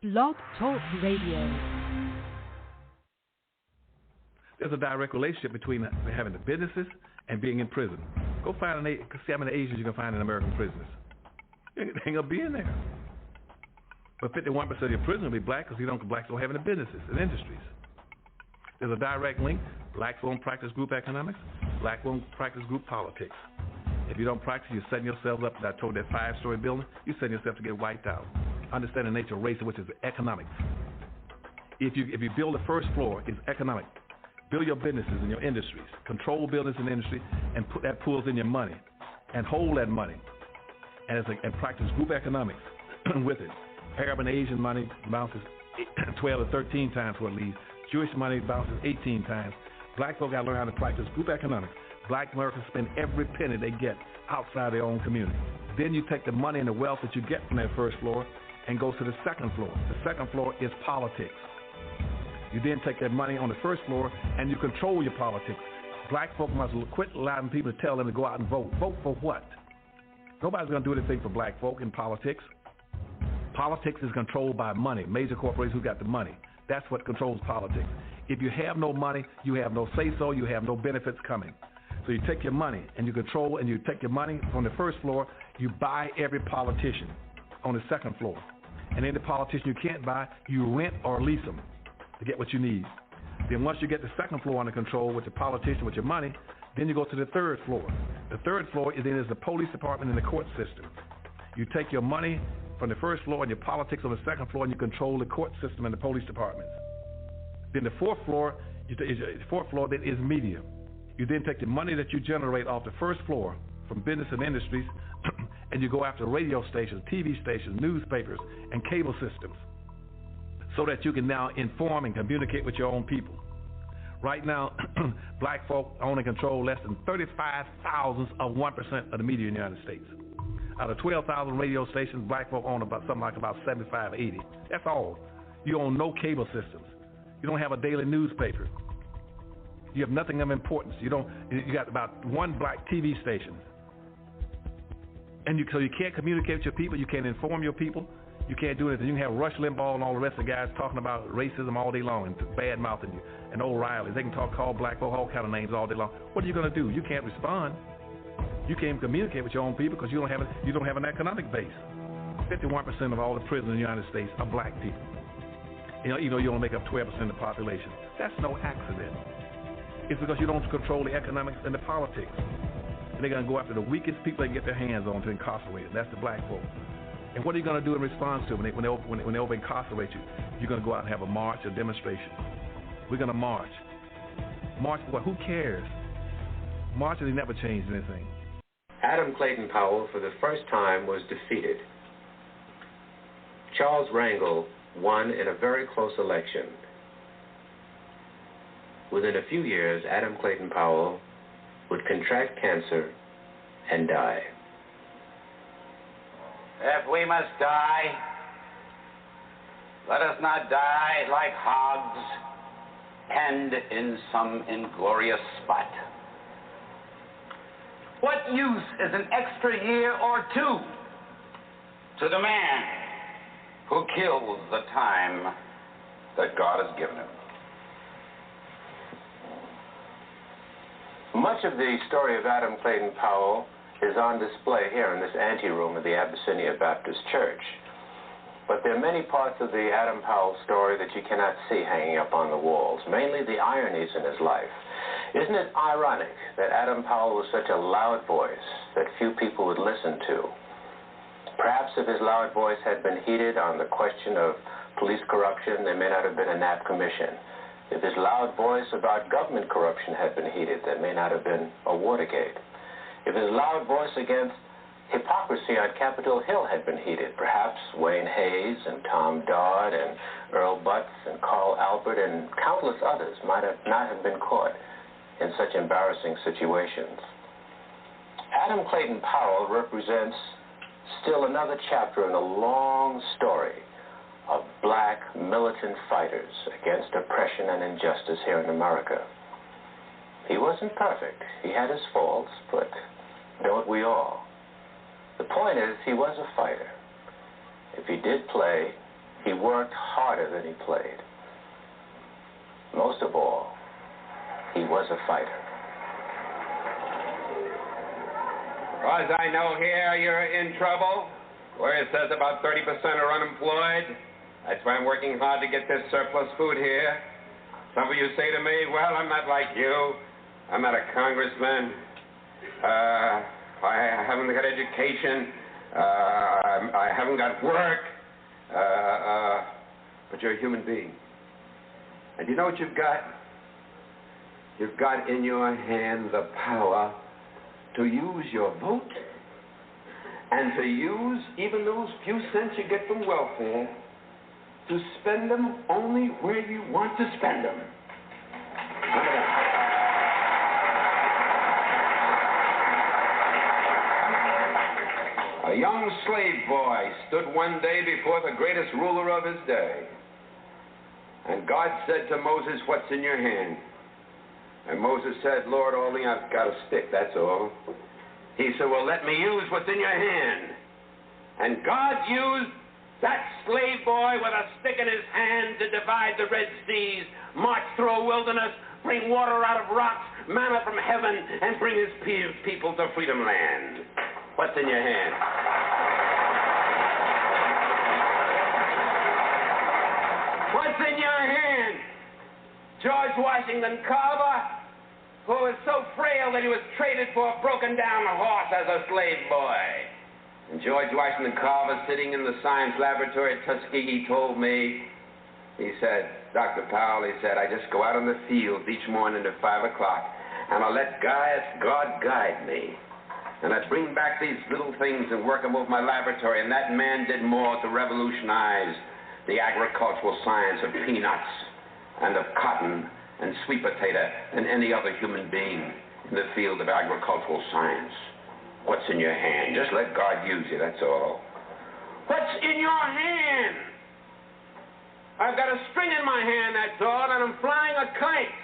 Blog Talk Radio. There's a direct relationship between having the businesses and being in prison. Go see how many Asians you can find in American prisons. They ain't gonna be in there. But 51% of your prisoners will be black because blacks don't have any businesses and industries. There's a direct link. Blacks won't practice group economics. Black won't practice group politics. If you don't practice, you're setting yourself up. I told that 5-story building, you're setting yourself to get wiped out. Understand the nature of race, which is economics. If you build the first floor, it's economic. Build your businesses and your industries. Control business and industry, and put that pulls in your money, and hold that money, and practice group economics with it. Arab and Asian money bounces 12 to 13 times what it leaves. Jewish money bounces 18 times. Black folk got to learn how to practice group economics. Black Americans spend every penny they get outside their own community. Then you take the money and the wealth that you get from that first floor and go to the second floor. The second floor is politics. You then take that money on the first floor and you control your politics. Black folk must quit allowing people to tell them to go out and vote. Vote for what? Nobody's going to do anything for black folk in politics. Politics is controlled by money, major corporations who got the money. That's what controls politics. If you have no money, you have no say-so, you have no benefits coming. So you take your money and you control, and you take your money from the first floor, you buy every politician on the second floor. And any politician you can't buy, you rent or lease them to get what you need. Then once you get the second floor under control with the politician, with your money, then you go to the third floor. The third floor is the police department and the court system. You take your money from the first floor and your politics on the second floor, and you control the court system and the police departments. Then the fourth floor then is media. You then take the money that you generate off the first floor from business and industries, and you go after radio stations, TV stations, newspapers, and cable systems, so that you can now inform and communicate with your own people. Right now, black folk own and control less than 35 thousandths of 1% of the media in the United States. Out of 12,000 radio stations, black folk own about 75, 80. That's all. You own no cable systems. You don't have a daily newspaper. You have nothing of importance. You got about one black TV station. And so you can't communicate with your people. You can't inform your people. You can't do anything. You can have Rush Limbaugh and all the rest of the guys talking about racism all day long and bad-mouthing you, and O'Reilly. They can call black folk all kind of names all day long. What are you going to do? You can't respond. You can't communicate with your own people because you don't have an economic base. 51% of all the prisoners in the United States are black people. You only make up 12% of the population. That's no accident. It's because you don't control the economics and the politics. And they're going to go after the weakest people they can get their hands on to incarcerate them. That's the black folk. And what are you going to do in response to it when they over-incarcerate you? You're going to go out and have a march, a demonstration. We're going to march. March for what? Who cares? Marching has never changed anything. Adam Clayton Powell, for the first time, was defeated. Charles Rangel won in a very close election. Within a few years, Adam Clayton Powell would contract cancer and die. If we must die, let us not die like hogs penned in some inglorious spot. What use is an extra year or two to the man who kills the time that God has given him? Much of the story of Adam Clayton Powell is on display here in this anteroom of the Abyssinia Baptist Church. But there are many parts of the Adam Powell story that you cannot see hanging up on the walls, mainly the ironies in his life. Isn't it ironic that Adam Powell was such a loud voice that few people would listen to? Perhaps if his loud voice had been heated on the question of police corruption, there may not have been a Knapp Commission. If his loud voice about government corruption had been heated, there may not have been a Watergate. If his loud voice against hypocrisy on Capitol Hill had been heated, perhaps Wayne Hayes and Tom Dodd and Earl Butts and Carl Albert and countless others might not have been caught in such embarrassing situations. Adam Clayton Powell represents still another chapter in a long story of black militant fighters against oppression and injustice here in America. He wasn't perfect. He had his faults, but don't we all? The point is, he was a fighter. If he did play, He worked harder than he played. Most of all, he was a fighter. As I know here, you're in trouble. Where it says about 30% are unemployed. That's why I'm working hard to get this surplus food here. Some of you say to me, well, I'm not like you. I'm not a congressman. I haven't got education. I haven't got work. But you're a human being. And you know what you've got? You've got in your hand the power to use your vote and to use even those few cents you get from welfare to spend them only where you want to spend them. A young slave boy stood one day before the greatest ruler of his day. And God said to Moses, what's in your hand? And Moses said, Lord, only I've got a stick, that's all. He said, well, let me use what's in your hand. And God used that slave boy with a stick in his hand to divide the Red Seas, march through a wilderness, bring water out of rocks, manna from heaven, and bring his people to Freedom Land. What's in your hand? What's in your hand? George Washington Carver, who was so frail that he was traded for a broken-down horse as a slave boy. And George Washington Carver, sitting in the science laboratory at Tuskegee, told me, he said, Dr. Powell, he said, I just go out in the field each morning at 5 o'clock, and I let God guide me. And I bring back these little things and work them over my laboratory, and that man did more to revolutionize the agricultural science of peanuts and of cotton and sweet potato than any other human being in the field of agricultural science. What's in your hand? Just let God use you, that's all. What's in your hand? I've got a string in my hand, that's all, and I'm flying a kite.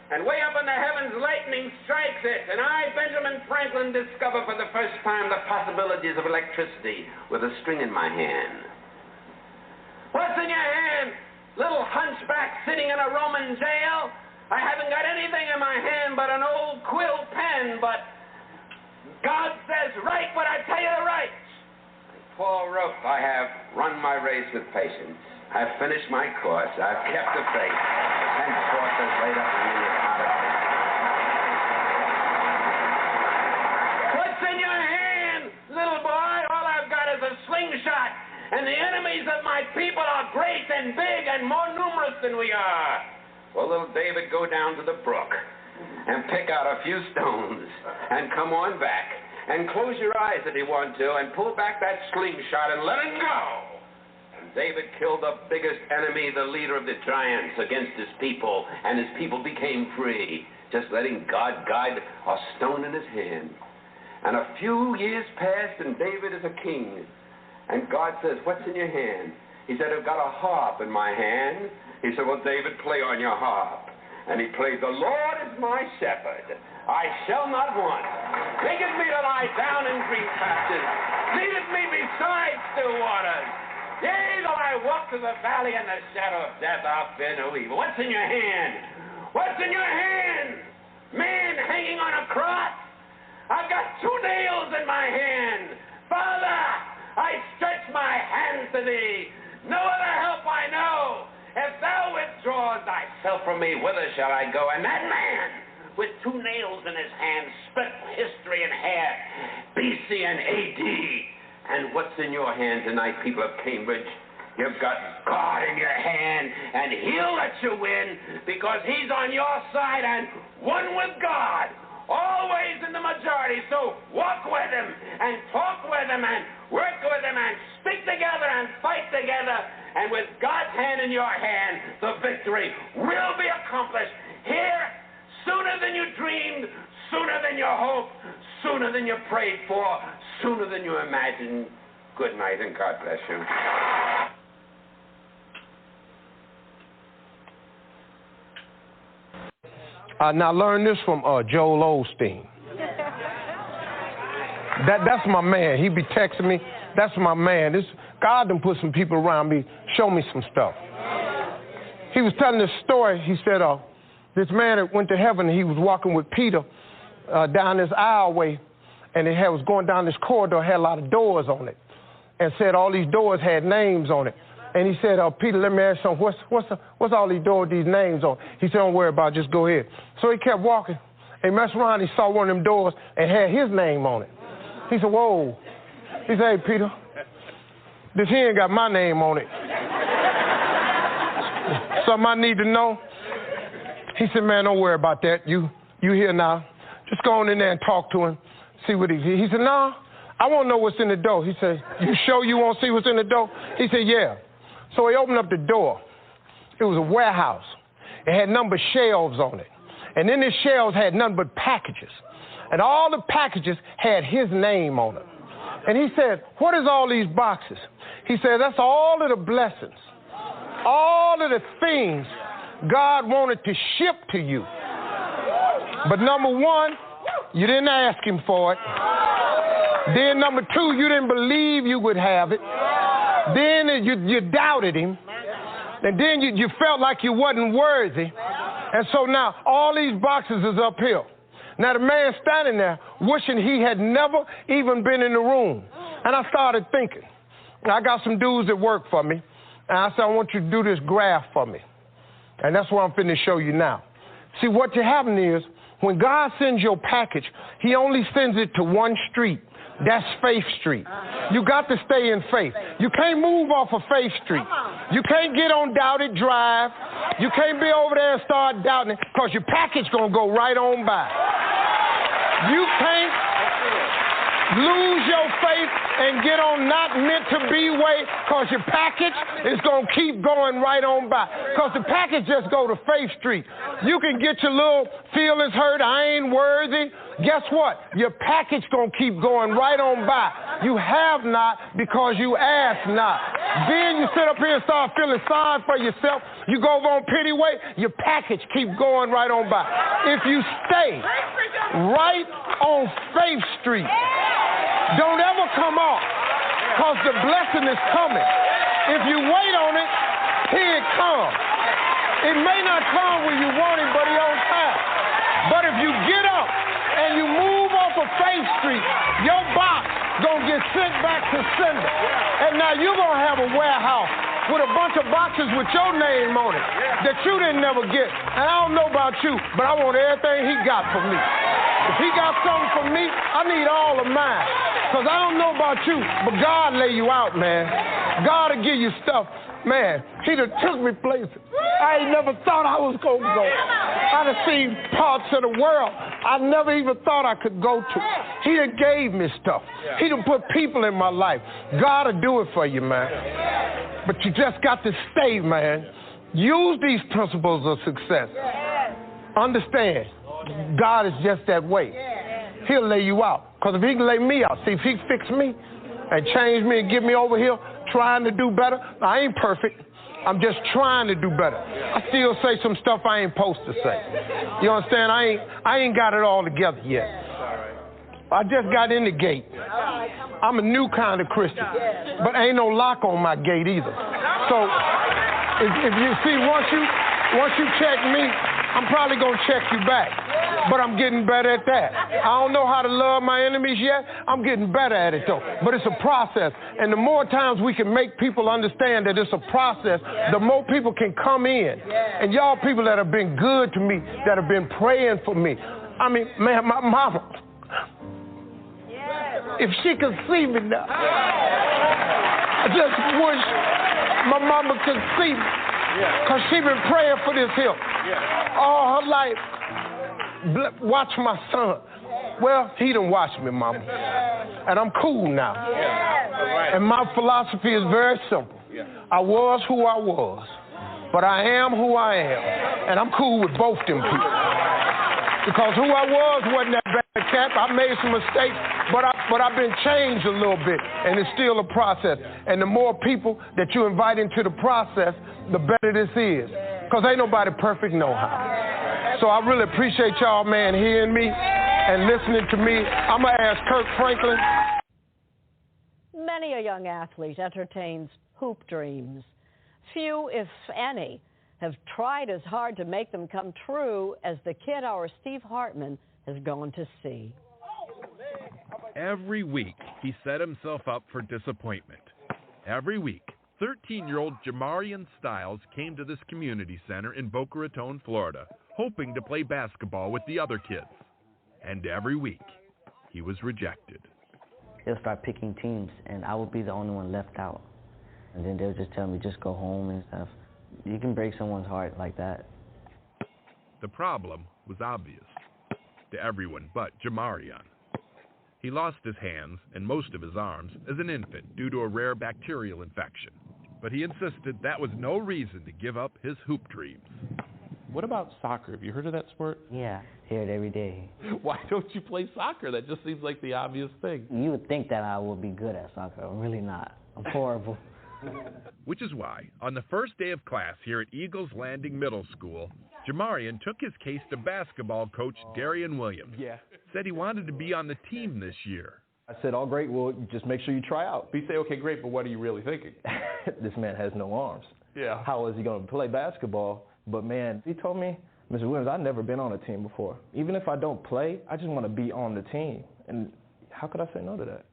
And way up in the heavens, lightning strikes it, and I, Benjamin Franklin, discover for the first time the possibilities of electricity with a string in my hand. What's in your hand? Little hunchback sitting in a Roman jail? I haven't got anything in my hand but an old quill pen, but God says, write what I tell you to write. Paul wrote, I have run my race with patience. I've finished my course. I've kept the faith. Henceforth is laid up in me a pot of faith. What's in your hand, little boy? All I've got is a slingshot. And the enemies of my people are great and big and more numerous than we are. Well, little David, go down to the brook and pick out a few stones and come on back and close your eyes if you want to and pull back that slingshot and let it go. And David killed the biggest enemy, the leader of the giants, against his people, and his people became free, just letting God guide a stone in his hand. And a few years passed, and David is a king. And God says, what's in your hand? He said, I've got a harp in my hand. He said, well, David, play on your harp. And he played, the Lord is my shepherd. I shall not want. Maketh me to lie down in green pastures. Leadeth me beside still waters. Yea, though I walk through the valley in the shadow of death, I'll fear no evil. What's in your hand? What's in your hand? Man hanging on a cross? I've got 2 nails in my hand. Father, I stretch my hands to thee. No other help I know. If thou withdraws thyself from me, whither shall I go? And that man, with 2 nails in his hand, split history in half, BC and AD. And what's in your hand tonight, people of Cambridge? You've got God in your hand, and he'll let you win because he's on your side and one with God. Always in the majority, so walk with him and talk with him and work with him and stick together and fight together, and with God's hand in your hand, the victory will be accomplished here sooner than you dreamed, sooner than you hoped, sooner than you prayed for, sooner than you imagined. Good night and God bless you. Now learn this from Joel Osteen. That's my man. He be texting me. That's my man. God done put some people around me, show me some stuff. He was telling this story. He said, this man that went to heaven, he was walking with Peter down this aisleway, and it was going down this corridor, had a lot of doors on it, and said all these doors had names on it. And he said, Peter, let me ask you something. What's all these doors, these names on? He said, don't worry about it, just go ahead. So he kept walking, and messed around, he saw one of them doors and had his name on it. He said, whoa. He said, hey, Peter, this here ain't got my name on it. Something I need to know? He said, man, don't worry about that. You here now. Just go on in there and talk to him, see what he said, no, I want to know what's in the door. He said, you sure you want to see what's in the door? He said, yeah. So he opened up the door. It was a warehouse. It had numbered shelves on it. And in the shelves had none but packages. And all the packages had his name on them. And he said, what is all these boxes? He said, that's all of the blessings, all of the things God wanted to ship to you. But number one, you didn't ask him for it. Then number two, you didn't believe you would have it. Then you doubted him. And then you felt like you wasn't worthy. And so now all these boxes is uphill. Now the man standing there wishing he had never even been in the room. And I started thinking, I got some dudes that work for me. And I said, I want you to do this graph for me. And that's what I'm finna show you now. See, what happening is, when God sends your package, he only sends it to one street. That's Faith Street. You got to stay in faith. You can't move off of Faith Street. You can't get on Doubted Drive. You can't be over there and start doubting it, because your package going to go right on by. You can't lose your faith and get on not meant to be way, because your package is going to keep going right on by. Because the package just go to Faith Street. You can get your little feelings hurt, I ain't worthy. Guess what? Your package going to keep going right on by. You have not because you ask not. Then you sit up here and start feeling sorry for yourself. You go over on pity way, your package keep going right on by. If you stay right on Faith Street, don't ever come off, because the blessing is coming. If you wait on it, here it comes. It may not come when you want it, but it's on time. But if you get up and you move off of Faith Street, your box gonna get sent back to sender. And now you're gonna have a warehouse with a bunch of boxes with your name on it that you didn't never get. And I don't know about you, but I want everything he got for me. If he got something for me, I need all of mine. Because I don't know about you, but God lay you out, man. God will give you stuff. Man, he done took me places I ain't never thought I was going to go. I done seen parts of the world I never even thought I could go to. He done gave me stuff. He done put people in my life. God will do it for you, man. But you just got to stay, man. Use these principles of success. Understand, God is just that way. He'll lay you out. Because if he can lay me out, see, if he fix me and change me and get me over here trying to do better, I ain't perfect. I'm just trying to do better. I still say some stuff I ain't supposed to say. You understand? I ain't got it all together yet. I just got in the gate. I'm a new kind of Christian, but ain't no lock on my gate either. So if you see, once you check me, I'm probably gonna check you back. But I'm getting better at that. I don't know how to love my enemies yet. I'm getting better at it, though. But it's a process. And the more times we can make people understand that it's a process, the more people can come in. And y'all people that have been good to me, that have been praying for me. I mean, man, my mama, if she could see me now, I just wish my mama could see me. Because she been praying for this here all her life. Watch my son. Well, he done watched me, mama. And I'm cool now. And my philosophy is very simple. I was who I was, but I am who I am. And I'm cool with both them people. Because who I was wasn't that bad cat. I made some mistakes, but I've been changed a little bit, and it's still a process. And the more people that you invite into the process, the better this is. Because ain't nobody perfect no how. So I really appreciate y'all, man, hearing me and listening to me. I'm going to ask Kirk Franklin. Many a young athlete entertains hoop dreams. Few, if any, have tried as hard to make them come true as the kid our Steve Hartman has gone to see. Every week, he set himself up for disappointment. Every week, 13-year-old Jamarian Stiles came to this community center in Boca Raton, Florida, hoping to play basketball with the other kids. And every week, he was rejected. They'll start picking teams, and I would be the only one left out. And then they'll just tell me, just go home and stuff. You can break someone's heart like that. The problem was obvious to everyone but Jamarian. He lost his hands and most of his arms as an infant due to a rare bacterial infection. But he insisted that was no reason to give up his hoop dreams. What about soccer? Have you heard of that sport? Yeah, hear it every day. Why don't you play soccer? That just seems like the obvious thing. You would think that I would be good at soccer. I'm really not. I'm horrible. Which is why, on the first day of class here at Eagles Landing Middle School, Jamarian took his case to basketball coach Darian Williams. Yeah. Said he wanted to be on the team this year. I said, oh, great, well, just make sure you try out. But you say, okay, great, but what are you really thinking? This man has no arms. Yeah. How is he going to play basketball? But, man, he told me, Mr. Williams, I've never been on a team before. Even if I don't play, I just want to be on the team. And how could I say no to that?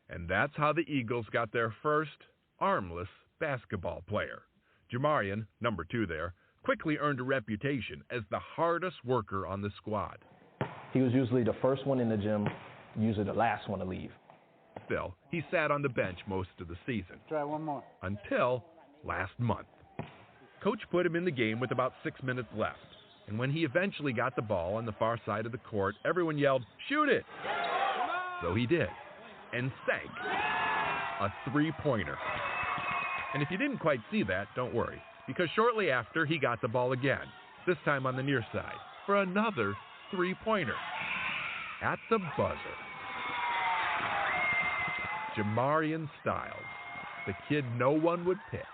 And that's how the Eagles got their first armless basketball player. Jamarian, number 2 there, quickly earned a reputation as the hardest worker on the squad. He was usually the first one in the gym, usually the last one to leave. Still, he sat on the bench most of the season. Try one more. Until last month. Coach put him in the game with about 6 minutes left. And when he eventually got the ball on the far side of the court, everyone yelled, "Shoot it!" So he did, and sank a three-pointer. And if you didn't quite see that, don't worry, because shortly after, he got the ball again, this time on the near side, for another three-pointer. At the buzzer, Jamarian Stiles, the kid no one would pick,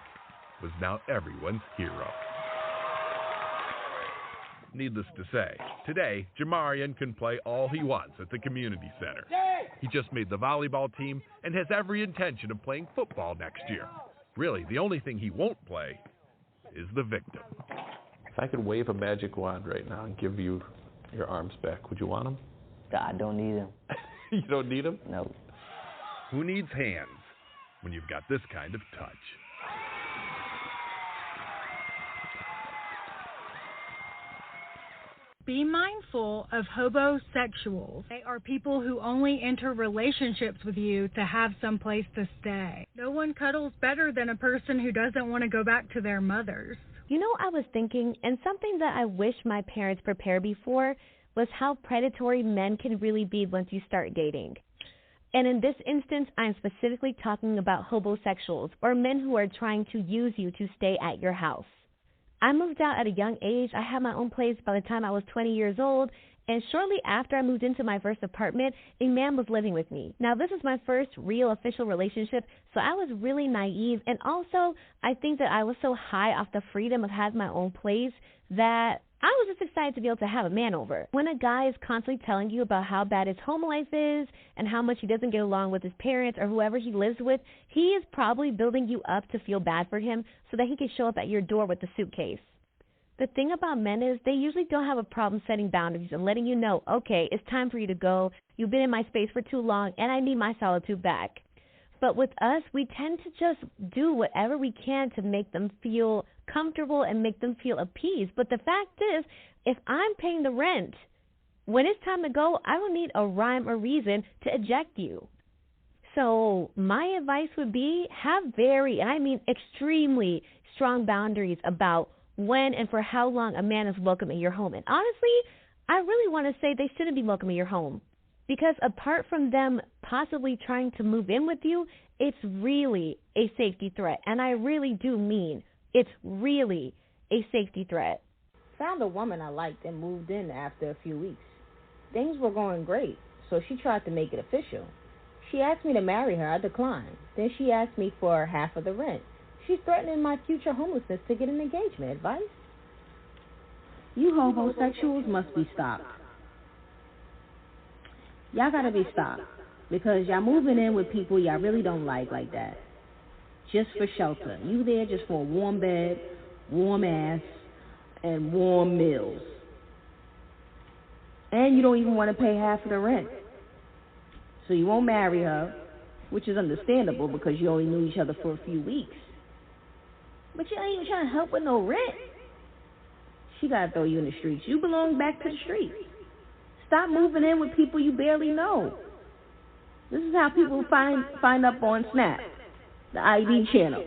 was now everyone's hero. Needless to say, today, Jamarian can play all he wants at the community center. He just made the volleyball team and has every intention of playing football next year. Really, the only thing he won't play is the victim. If I could wave a magic wand right now and give you your arms back, would you want them? I don't need them. You don't need them? No. Who needs hands when you've got this kind of touch? Be mindful of hobosexuals. They are people who only enter relationships with you to have some place to stay. No one cuddles better than a person who doesn't want to go back to their mothers. You know, I was thinking, and something that I wish my parents prepared me for was how predatory men can really be once you start dating. And in this instance, I'm specifically talking about hobosexuals, or men who are trying to use you to stay at your house. I moved out at a young age. I had my own place by the time I was 20 years old, and shortly after I moved into my first apartment, a man was living with me. Now, this is my first real official relationship, so I was really naive, and also I think that I was so high off the freedom of having my own place that I was just excited to be able to have a man over. When a guy is constantly telling you about how bad his home life is and how much he doesn't get along with his parents or whoever he lives with, he is probably building you up to feel bad for him so that he can show up at your door with a suitcase. The thing about men is they usually don't have a problem setting boundaries and letting you know, okay, it's time for you to go. You've been in my space for too long and I need my solitude back. But with us, we tend to just do whatever we can to make them feel comfortable and make them feel appeased. But the fact is, if I'm paying the rent, when it's time to go, I will need a rhyme or reason to eject you. So my advice would be have very, and I mean extremely strong boundaries about when and for how long a man is welcome in your home. And honestly, I really want to say they shouldn't be welcome in your home. Because apart from them possibly trying to move in with you, it's really a safety threat. And I really do mean it's really a safety threat. Found a woman I liked and moved in after a few weeks. Things were going great, so she tried to make it official. She asked me to marry her. I declined. Then she asked me for half of the rent. She's threatening my future homelessness to get an engagement. Advice? You hobosexuals must be stopped. Y'all gotta be stopped. because y'all moving in with people y'all really don't like that. Just for shelter. You there just for a warm bed, warm ass, and warm meals. And you don't even want to pay half of the rent. So you won't marry her, which is understandable because you only knew each other for a few weeks. But you ain't even trying to help with no rent. She got to throw you in the streets. You belong back to the streets. Stop moving in with people you barely know. This is how people find up on Snap, the ID channel.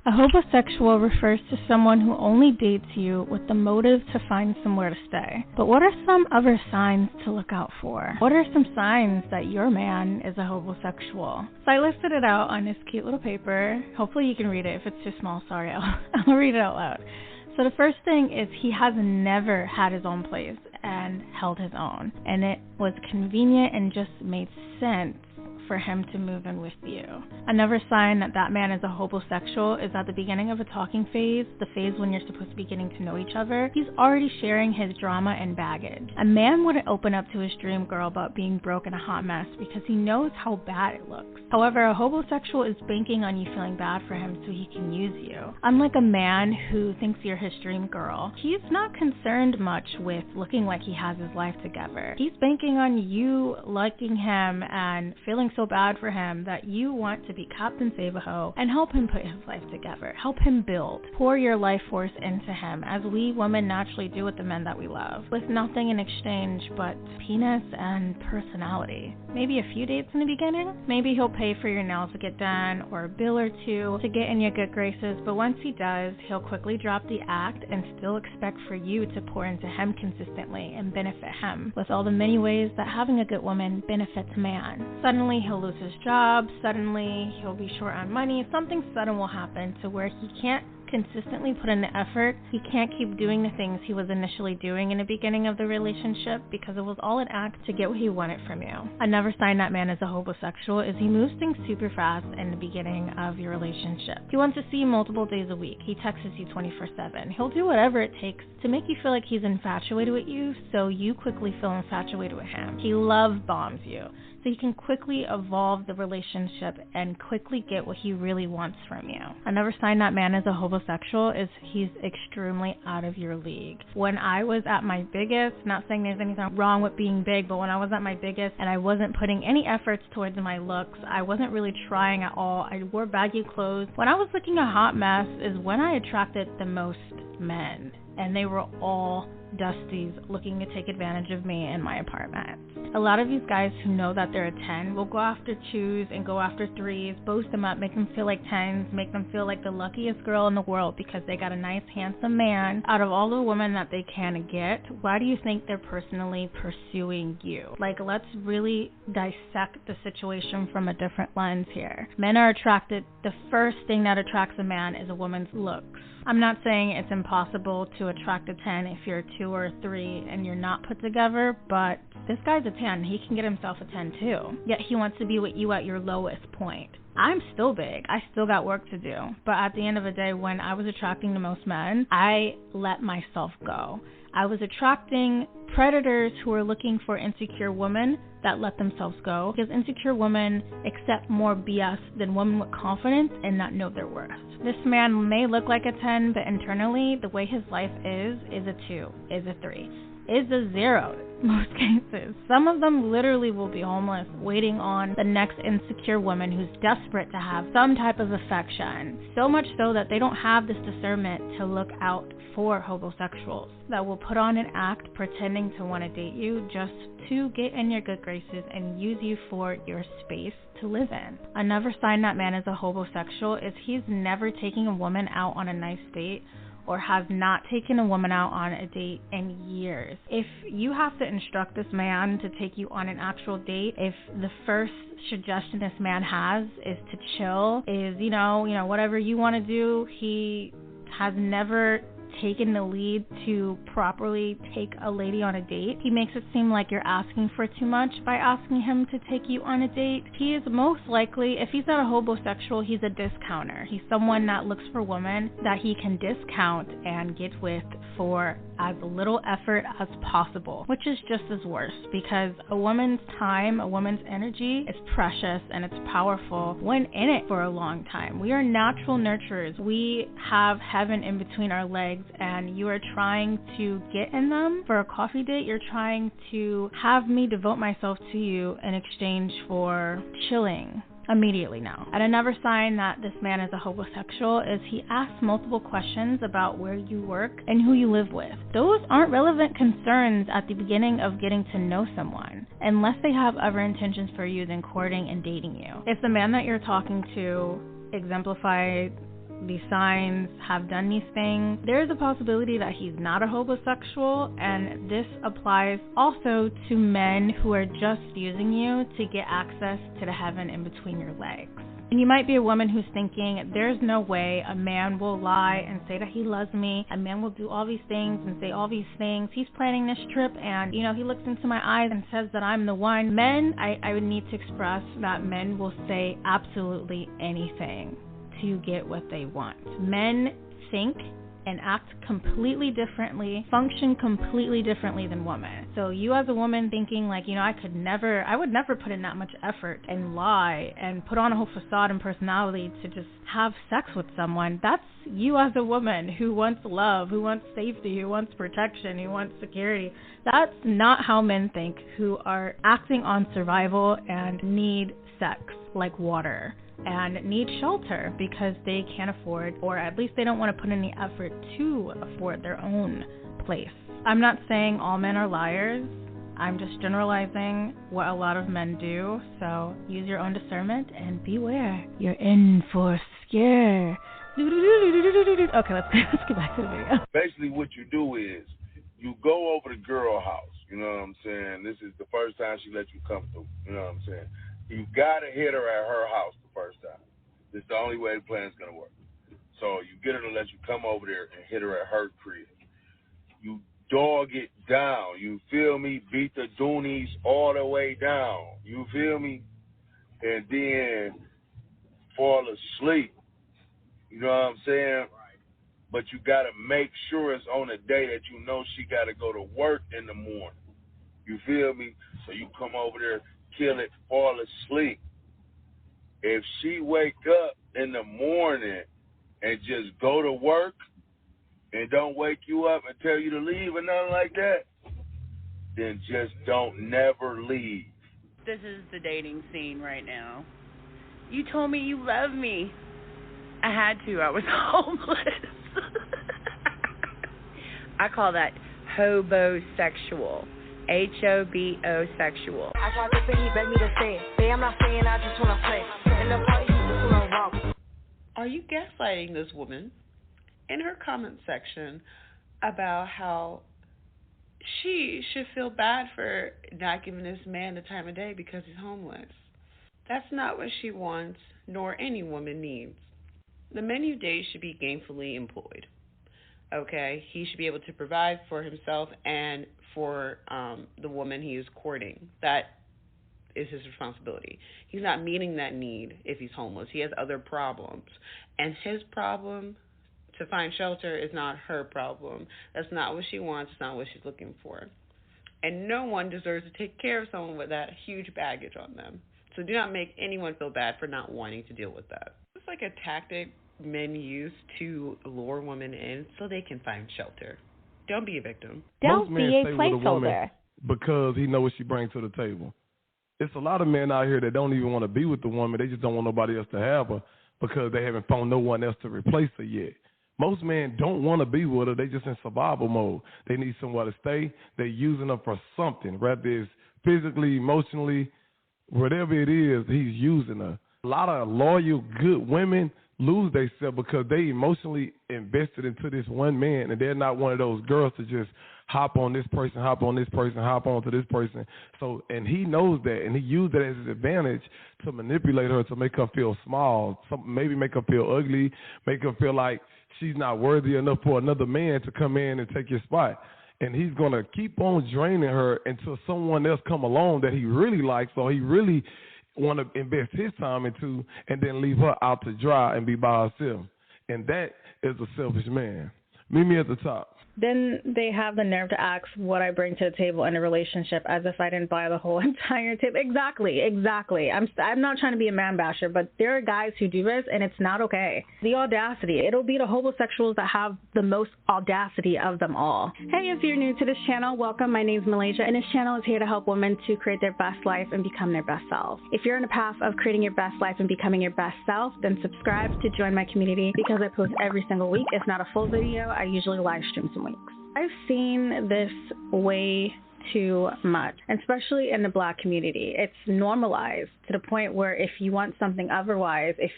A hobosexual refers to someone who only dates you with the motive to find somewhere to stay. But what are some other signs to look out for? What are some signs that your man is a homosexual? So I listed it out on this cute little paper. Hopefully you can read it. If it's too small, sorry, I'll read it out loud. So the first thing is he has never had his own place and held his own. And it was convenient and just made sense for him to move in with you. Another sign that that man is a hobosexual is at the beginning of a talking phase, the phase when you're supposed to be getting to know each other, he's already sharing his drama and baggage. A man wouldn't open up to his dream girl about being broke and a hot mess because he knows how bad it looks. However, a hobosexual is banking on you feeling bad for him so he can use you. Unlike a man who thinks you're his dream girl, he's not concerned much with looking like he has his life together. He's banking on you liking him and feeling so bad for him that you want to be Captain Save-A-Ho and help him put his life together, help him build, pour your life force into him as we women naturally do with the men that we love, with nothing in exchange but penis and personality. Maybe a few dates in the beginning. Maybe he'll pay for your nails to get done or a bill or two to get in your good graces, but once he does, he'll quickly drop the act and still expect for you to pour into him consistently and benefit him with all the many ways that having a good woman benefits a man. Suddenly he'll lose his job, suddenly he'll be short on money, something sudden will happen to where he can't consistently put in the effort, he can't keep doing the things he was initially doing in the beginning of the relationship because it was all an act to get what he wanted from you. Another sign that man is a hobosexual is he moves things super fast in the beginning of your relationship. He wants to see you multiple days a week. He texts you 24/7. He'll do whatever it takes to make you feel like he's infatuated with you so you quickly feel infatuated with him. He love bombs you so he can quickly evolve the relationship and quickly get what he really wants from you. Another sign that man is a hobosexual is he's extremely out of your league. When I was at my biggest, not saying there's anything wrong with being big, but when I was at my biggest and I wasn't putting any efforts towards my looks, I wasn't really trying at all. I wore baggy clothes. When I was looking a hot mess is when I attracted the most men. And they were all dusties looking to take advantage of me in my apartment. A lot of these guys who know that they're a 10 will go after 2s and go after 3s, boast them up, make them feel like 10s, make them feel like the luckiest girl in the world because they got a nice, handsome man. Out of all the women that they can get, why do you think they're personally pursuing you? Like, let's really dissect the situation from a different lens here. Men are attracted, the first thing that attracts a man is a woman's looks. I'm not saying it's impossible to attract a 10 if you're a 2 or a 3 and you're not put together, but this guy's a 10. He can get himself a 10 too. Yet he wants to be with you at your lowest point. I'm still big. I still got work to do. But at the end of the day, when I was attracting the most men, I let myself go. I was attracting predators who were looking for insecure women that let themselves go, because insecure women accept more BS than women with confidence and not know their worth. This man may look like a 10, but internally, the way his life is a 2, is a 3, is a 0 in most cases. Some of them literally will be homeless, waiting on the next insecure woman who's desperate to have some type of affection. So much so that they don't have this discernment to look out for homosexuals that will put on an act pretending to want to date you just to get in your good graces and use you for your space to live in. Another sign that man is a homosexual is he's never taking a woman out on a nice date or has not taken a woman out on a date in years. If you have to instruct this man to take you on an actual date, if the first suggestion this man has is to chill, is, you know, whatever you want to do, he has never taken the lead to properly take a lady on a date. He makes it seem like you're asking for too much by asking him to take you on a date. He is most likely, if he's not a hobosexual, he's a discounter. He's someone that looks for women that he can discount and get with for as little effort as possible, which is just as worse, because a woman's time, a woman's energy is precious and it's powerful when in it for a long time. We are natural nurturers. We have heaven in between our legs, and you are trying to get in them for a coffee date. You're trying to have me devote myself to you in exchange for chilling immediately now. And another sign that this man is a hobosexual is he asks multiple questions about where you work and who you live with. Those aren't relevant concerns at the beginning of getting to know someone, unless they have other intentions for you than courting and dating you. If the man that you're talking to exemplify these signs, have done these things, there's a possibility that he's not a hobosexual, and this applies also to men who are just using you to get access to the heaven in between your legs. And you might be a woman who's thinking, there's no way a man will lie and say that he loves me. A man will do all these things and say all these things. He's planning this trip and, he looks into my eyes and says that I'm the one. Men, I would need to express that men will say absolutely anything to get what they want. Men think and act completely differently, function completely differently than women. So you as a woman thinking like, I would never put in that much effort and lie and put on a whole facade and personality to just have sex with someone. That's you as a woman who wants love, who wants safety, who wants protection, who wants security. That's not how men think, who are acting on survival and need sex like water and need shelter because they can't afford, or at least they don't want to put any effort to afford their own place. I'm not saying all men are liars. I'm just generalizing what a lot of men do, so use your own discernment and beware. You're in for a scare. Okay, let's get back to the video. Basically what you do is you go over to girl house, you know what I'm saying? This is the first time she lets you come through, you know what I'm saying? You got to hit her at her house the first time. This is the only way the plan's going to work. So you get her to let you come over there and hit her at her crib. You dog it down. You feel me? Beat the doonies all the way down. You feel me? And then fall asleep. You know what I'm saying? But you got to make sure it's on a day that you know she got to go to work in the morning. You feel me? So you come over there, kill it, fall asleep. If she wake up in the morning and just go to work and don't wake you up and tell you to leave or nothing like that, then just don't never leave. This is the dating scene right now. You told me you love me. I had to. I was homeless. I call that hobosexual. Hobosexual. I tried to say he begged me to say it. Say I'm not saying, I just wanna play. In the party, this one wrong. Are you gaslighting this woman in her comment section about how she should feel bad for not giving this man the time of day because he's homeless? That's not what she wants, nor any woman needs. The men you date should be gainfully employed. Okay? He should be able to provide for himself and for the woman he is courting. That is his responsibility. He's not meeting that need if he's homeless. He has other problems. And his problem to find shelter is not her problem. That's not what she wants. It's not what she's looking for. And no one deserves to take care of someone with that huge baggage on them. So do not make anyone feel bad for not wanting to deal with that. It's like a tactic men use to lure women in so they can find shelter. Don't be a victim. Don't be a placeholder. Because he knows what she brings to the table. It's a lot of men out here that don't even want to be with the woman. They just don't want nobody else to have her because they haven't found no one else to replace her yet. Most men don't want to be with her. They just in survival mode. They need somewhere to stay. They're using her for something, whether it's physically, emotionally, whatever it is, he's using her. A lot of loyal, good women lose themselves because they emotionally invested into this one man, and they're not one of those girls to just hop on this person, hop on this person, hop on to this person. So, and he knows that, and he used that as his advantage to manipulate her to make her feel small, maybe make her feel ugly, make her feel like she's not worthy enough for another man to come in and take your spot. And he's going to keep on draining her until someone else come along that he really likes or he really want to invest his time into, and then leave her out to dry and be by herself. And that is a selfish man. Meet me at the top. Then they have the nerve to ask what I bring to the table in a relationship as if I didn't buy the whole entire table. Exactly. I'm not trying to be a man basher, but there are guys who do this, and it's not okay. The audacity. It'll be the homosexuals that have the most audacity of them all. Hey, if you're new to this channel, welcome. My name's Malaysia, and this channel is here to help women to create their best life and become their best selves. If you're in the path of creating your best life and becoming your best self, then subscribe to join my community because I post every single week. If not a full video, I usually live stream some weeks. I've seen this way too much, especially in the Black community. It's normalized to the point where if you want something otherwise, if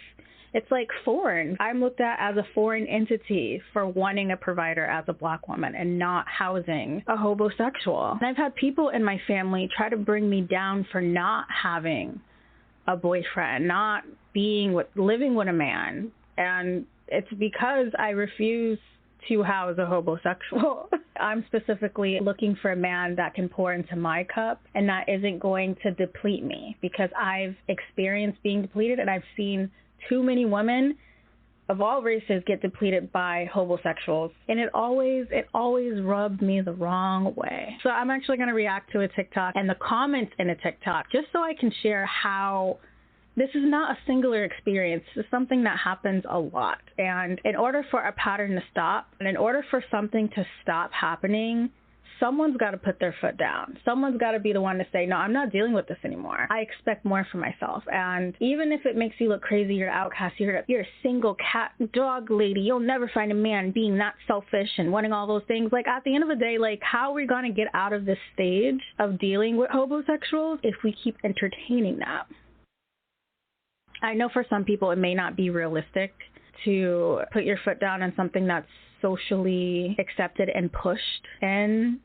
it's like foreign. I'm looked at as a foreign entity for wanting a provider as a Black woman and not housing a homosexual. And I've had people in my family try to bring me down for not having a boyfriend, not living with a man, and it's because I refuse to house a homosexual. I'm specifically looking for a man that can pour into my cup and that isn't going to deplete me, because I've experienced being depleted, and I've seen too many women of all races get depleted by homosexuals, and it always rubbed me the wrong way. So I'm actually going to react to a TikTok and the comments in a TikTok just so I can share how this is not a singular experience. It's something that happens a lot. And in order for a pattern to stop, and in order for something to stop happening, someone's got to put their foot down. Someone's got to be the one to say, no, I'm not dealing with this anymore. I expect more for myself. And even if it makes you look crazy, you're an outcast, you're a single cat dog lady, you'll never find a man being that selfish and wanting all those things. Like, at the end of the day, like, how are we going to get out of this stage of dealing with homosexuals if we keep entertaining that? I know for some people it may not be realistic to put your foot down on something that's socially accepted and pushed in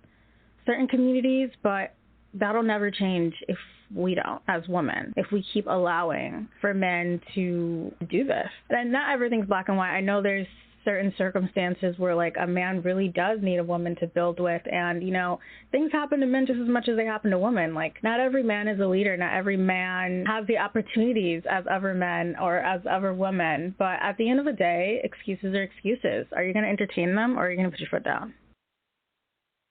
certain communities, but that'll never change if we don't, as women, if we keep allowing for men to do this. And not everything's black and white. I know there's certain circumstances where, like, a man really does need a woman to build with, and, you know, things happen to men just as much as they happen to women. Like, not every man is a leader, not every man has the opportunities as other men or as other women, but at the end of the day, excuses are excuses. Are you going to entertain them, or are you going to put your foot down?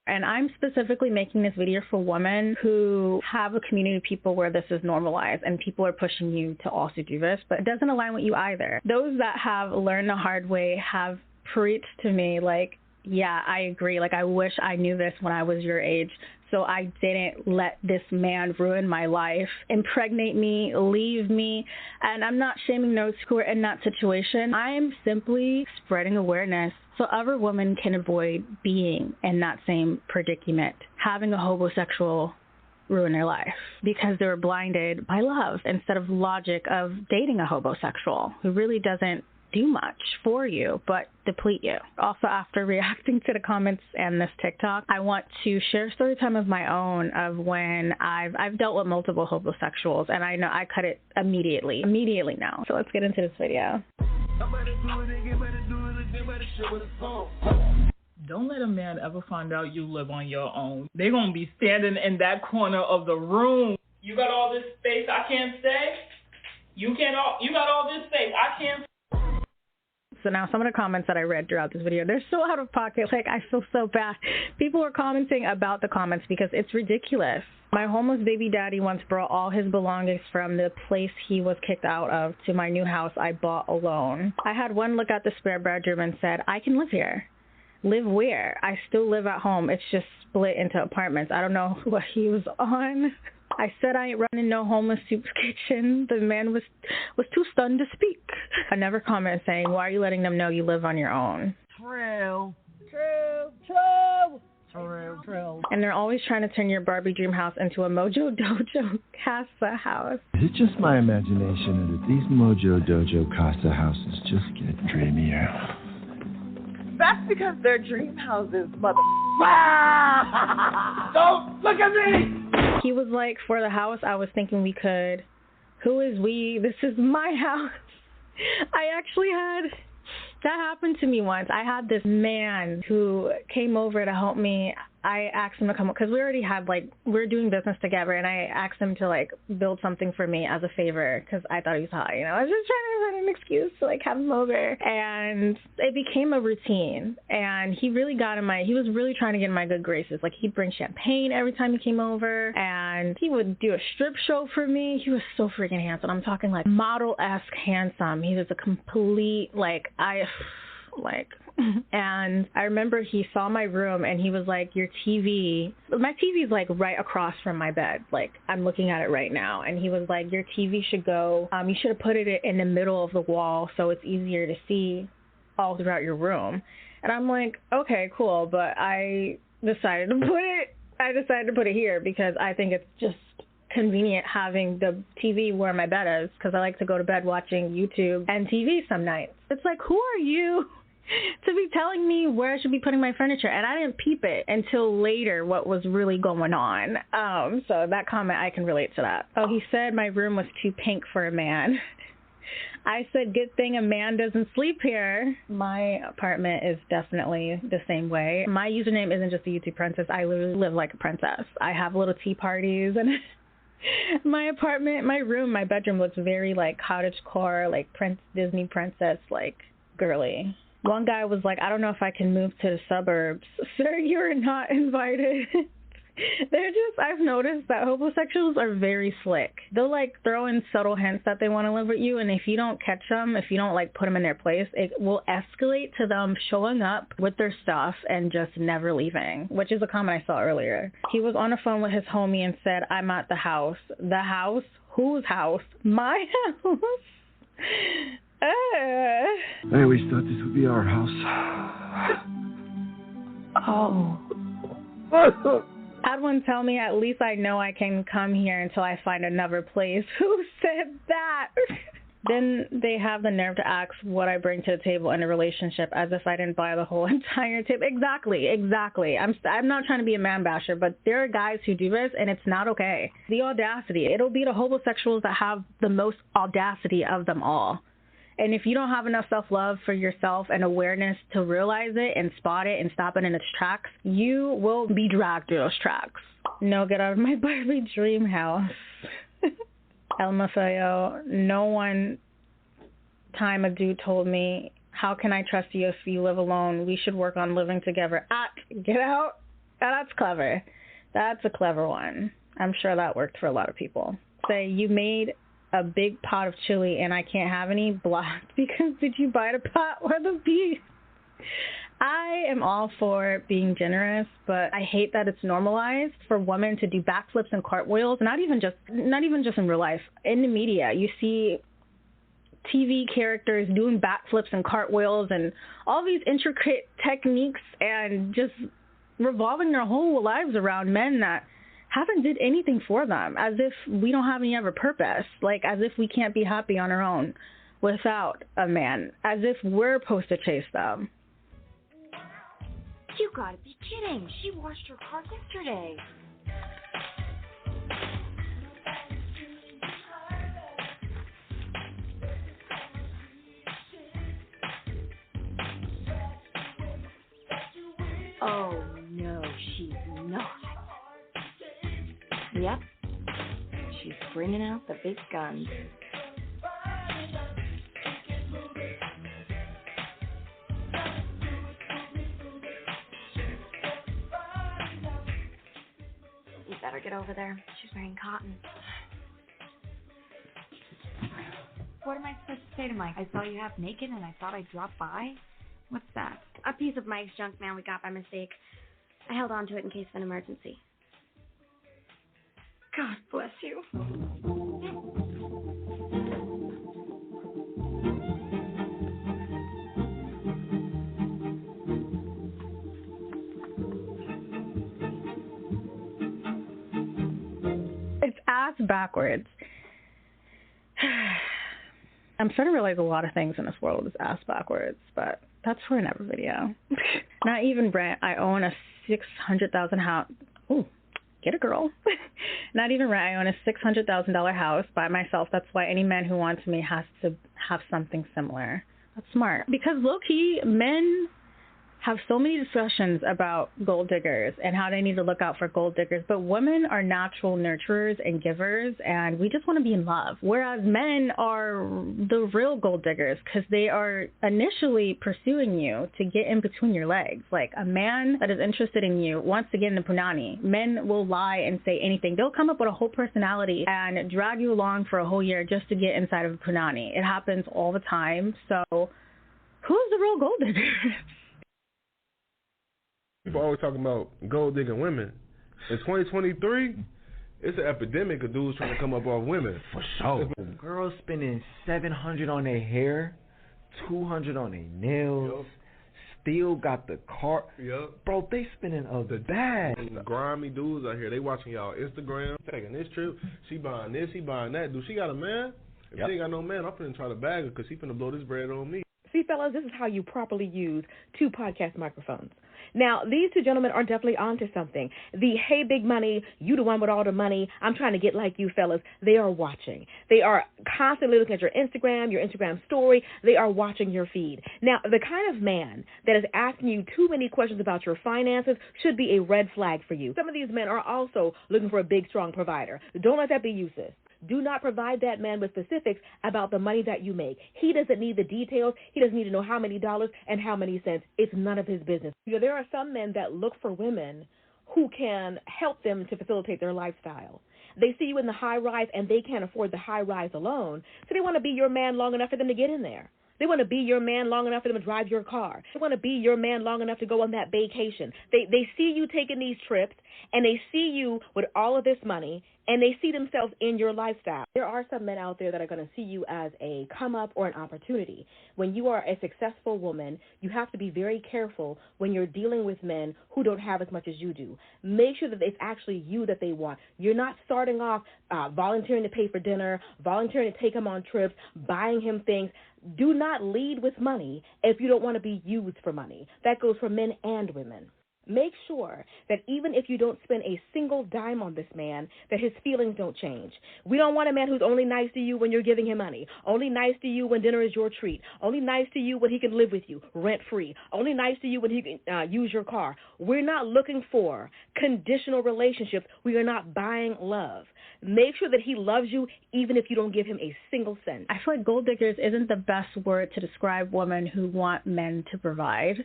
And I'm specifically making this video for women who have a community of people where this is normalized and people are pushing you to also do this, but it doesn't align with you either. Those that have learned the hard way have preached to me, like, yeah, I agree. Like, I wish I knew this when I was your age, so I didn't let this man ruin my life, impregnate me, leave me. And I'm not shaming those who are in that situation. I am simply spreading awareness so other women can avoid being in that same predicament, having a homosexual ruin their life because they were blinded by love instead of logic of dating a homosexual who really doesn't do much for you but deplete you. Also, after reacting to the comments and this TikTok, I want to share a story time of my own of when I've dealt with multiple homosexuals, and I know I cut it immediately now. So let's get into this video. Don't let a man ever find out you live on your own. They're going to be standing in that corner of the room. You got all this space, I can't stay? You got all this space, I can't. So now some of the comments that I read throughout this video, they're so out of pocket. Like, I feel so bad. People were commenting about the comments because it's ridiculous. My homeless baby daddy once brought all his belongings from the place he was kicked out of to my new house I bought alone. I had one look at the spare bedroom and said, I can live here. Live where? I still live at home. It's just split into apartments. I don't know what he was on. I said I ain't running no homeless soup kitchen. The man was too stunned to speak. Another comment saying, why are you letting them know you live on your own? True. And they're always trying to turn your Barbie dream house into a Mojo Dojo Casa house. Is it just my imagination, or did these Mojo Dojo Casa houses just get dreamier? That's because they're dream houses, mother. Don't look at me! He was like, for the house, I was thinking we could. Who is we? This is my house. I actually had That happened to me once. I had this man who came over to help me. I asked him to come because we already had, like, we were doing business together, and I asked him to, like, build something for me as a favor because I thought he was hot, you know. I was just trying to find an excuse to, like, have him over. And it became a routine, and he really got in my, he was really trying to get in my good graces. Like, he'd bring champagne every time he came over, and he would do a strip show for me. He was so freaking handsome. I'm talking, like, model-esque handsome. He was a complete, and I remember he saw my room and he was like, your TV, my TV's like right across from my bed. Like, I'm looking at it right now. And he was like, your TV should go, you should have put it in the middle of the wall so it's easier to see all throughout your room. And I'm like, okay, cool. But I decided to put it here because I think it's just convenient having the TV where my bed is because I like to go to bed watching YouTube and TV some nights. It's like, who are you to be telling me where I should be putting my furniture? And I didn't peep it until later what was really going on. So that comment, I can relate to that. Oh, he said my room was too pink for a man. I said, good thing a man doesn't sleep here. My apartment is definitely the same way. My username isn't just a YouTube princess. I literally live like a princess. I have little tea parties and my apartment, my room, my bedroom looks very like cottagecore, like Disney princess, like girly. One guy was like, I don't know if I can move to the suburbs. Sir, you're not invited. I've noticed that homosexuals are very slick. They'll like throw in subtle hints that they want to live with you, and if you don't catch them, if you don't like put them in their place, it will escalate to them showing up with their stuff and just never leaving, which is a comment I saw earlier. He was on the phone with his homie and said, I'm at the house. The house? Whose house? My house? I always thought this would be our house. Oh. Had one tell me, at least I know I can come here until I find another place. Who said that? Then they have the nerve to ask what I bring to the table in a relationship as if I didn't buy the whole entire table. Exactly. I'm not trying to be a man basher, but there are guys who do this, and it's not okay. The audacity. It'll be the homosexuals that have the most audacity of them all. And if you don't have enough self-love for yourself and awareness to realize it and spot it and stop it in its tracks, you will be dragged through those tracks. No, get out of my Barbie dream house. LMFAO, no one time a dude told me, how can I trust you if you live alone? We should work on living together. Get out. That's clever. That's a clever one. I'm sure that worked for a lot of people. Say, you made a big pot of chili and I can't have any, blocked because did you buy the pot or the beef? I am all for being generous, but I hate that it's normalized for women to do backflips and cartwheels. Not even just in real life. In the media, you see TV characters doing backflips and cartwheels and all these intricate techniques and just revolving their whole lives around men that haven't did anything for them, as if we don't have any other purpose, like as if we can't be happy on our own without a man, as if we're supposed to chase them. You gotta be kidding. She washed her car yesterday. Oh, no, she's not. Yep. She's bringing out the big guns. You better get over there. She's wearing cotton. What am I supposed to say to Mike? I saw you half naked and I thought I'd drop by? What's that? A piece of Mike's junk mail we got by mistake. I held on to it in case of an emergency. God bless you. It's ass backwards. I'm starting to realize a lot of things in this world is ass backwards, but that's for another video. Not even rent. I own a $600,000 house. Ooh. Get a girl. Not even rent. I own a $600,000 house by myself. That's why any man who wants me has to have something similar. That's smart. Because low-key, men have so many discussions about gold diggers and how they need to look out for gold diggers, but women are natural nurturers and givers, and we just want to be in love. Whereas men are the real gold diggers because they are initially pursuing you to get in between your legs. Like a man that is interested in you wants to get in the punani. Men will lie and say anything. They'll come up with a whole personality and drag you along for a whole year just to get inside of a punani. It happens all the time. So who's the real gold digger? People always talking about gold digging women. In 2023, it's an epidemic of dudes trying to come up off women. For sure. Girls spending $700 on their hair, $200 on their nails. Yep. Still got the car. Yep. Bro, they spending a bag. Grimy dudes out here, they watching y'all Instagram, taking this trip. She buying this, he buying that. Do she got a man? If she ain't got no man, I'm finna try to bag her because she finna blow this bread on me. See, fellas, this is how you properly use 2 podcast microphones. Now, these 2 gentlemen are definitely onto something. The, hey, big money, you the one with all the money, I'm trying to get like you, fellas, they are watching. They are constantly looking at your Instagram story. They are watching your feed. Now, the kind of man that is asking you too many questions about your finances should be a red flag for you. Some of these men are also looking for a big, strong provider. Don't let that be you, sis. Do not provide that man with specifics about the money that you make. He doesn't need the details. He doesn't need to know how many dollars and how many cents. It's none of his business. You know, there are some men that look for women who can help them to facilitate their lifestyle. They see you in the high rise and they can't afford the high rise alone, so they want to be your man long enough for them to get in there. They want to be your man long enough for them to drive your car. They want to be your man long enough to go on that vacation. They see you taking these trips, and they see you with all of this money, and they see themselves in your lifestyle. There are some men out there that are going to see you as a come-up or an opportunity. When you are a successful woman, you have to be very careful when you're dealing with men who don't have as much as you do. Make sure that it's actually you that they want. You're not starting off volunteering to pay for dinner, volunteering to take him on trips, buying him things. Do not lead with money if you don't want to be used for money. That goes for men and women. Make sure that even if you don't spend a single dime on this man, that his feelings don't change. We don't want a man who's only nice to you when you're giving him money, only nice to you when dinner is your treat, only nice to you when he can live with you rent-free, only nice to you when he can use your car. We're not looking for conditional relationships. We are not buying love. Make sure that he loves you even if you don't give him a single cent. I feel like gold diggers isn't the best word to describe women who want men to provide.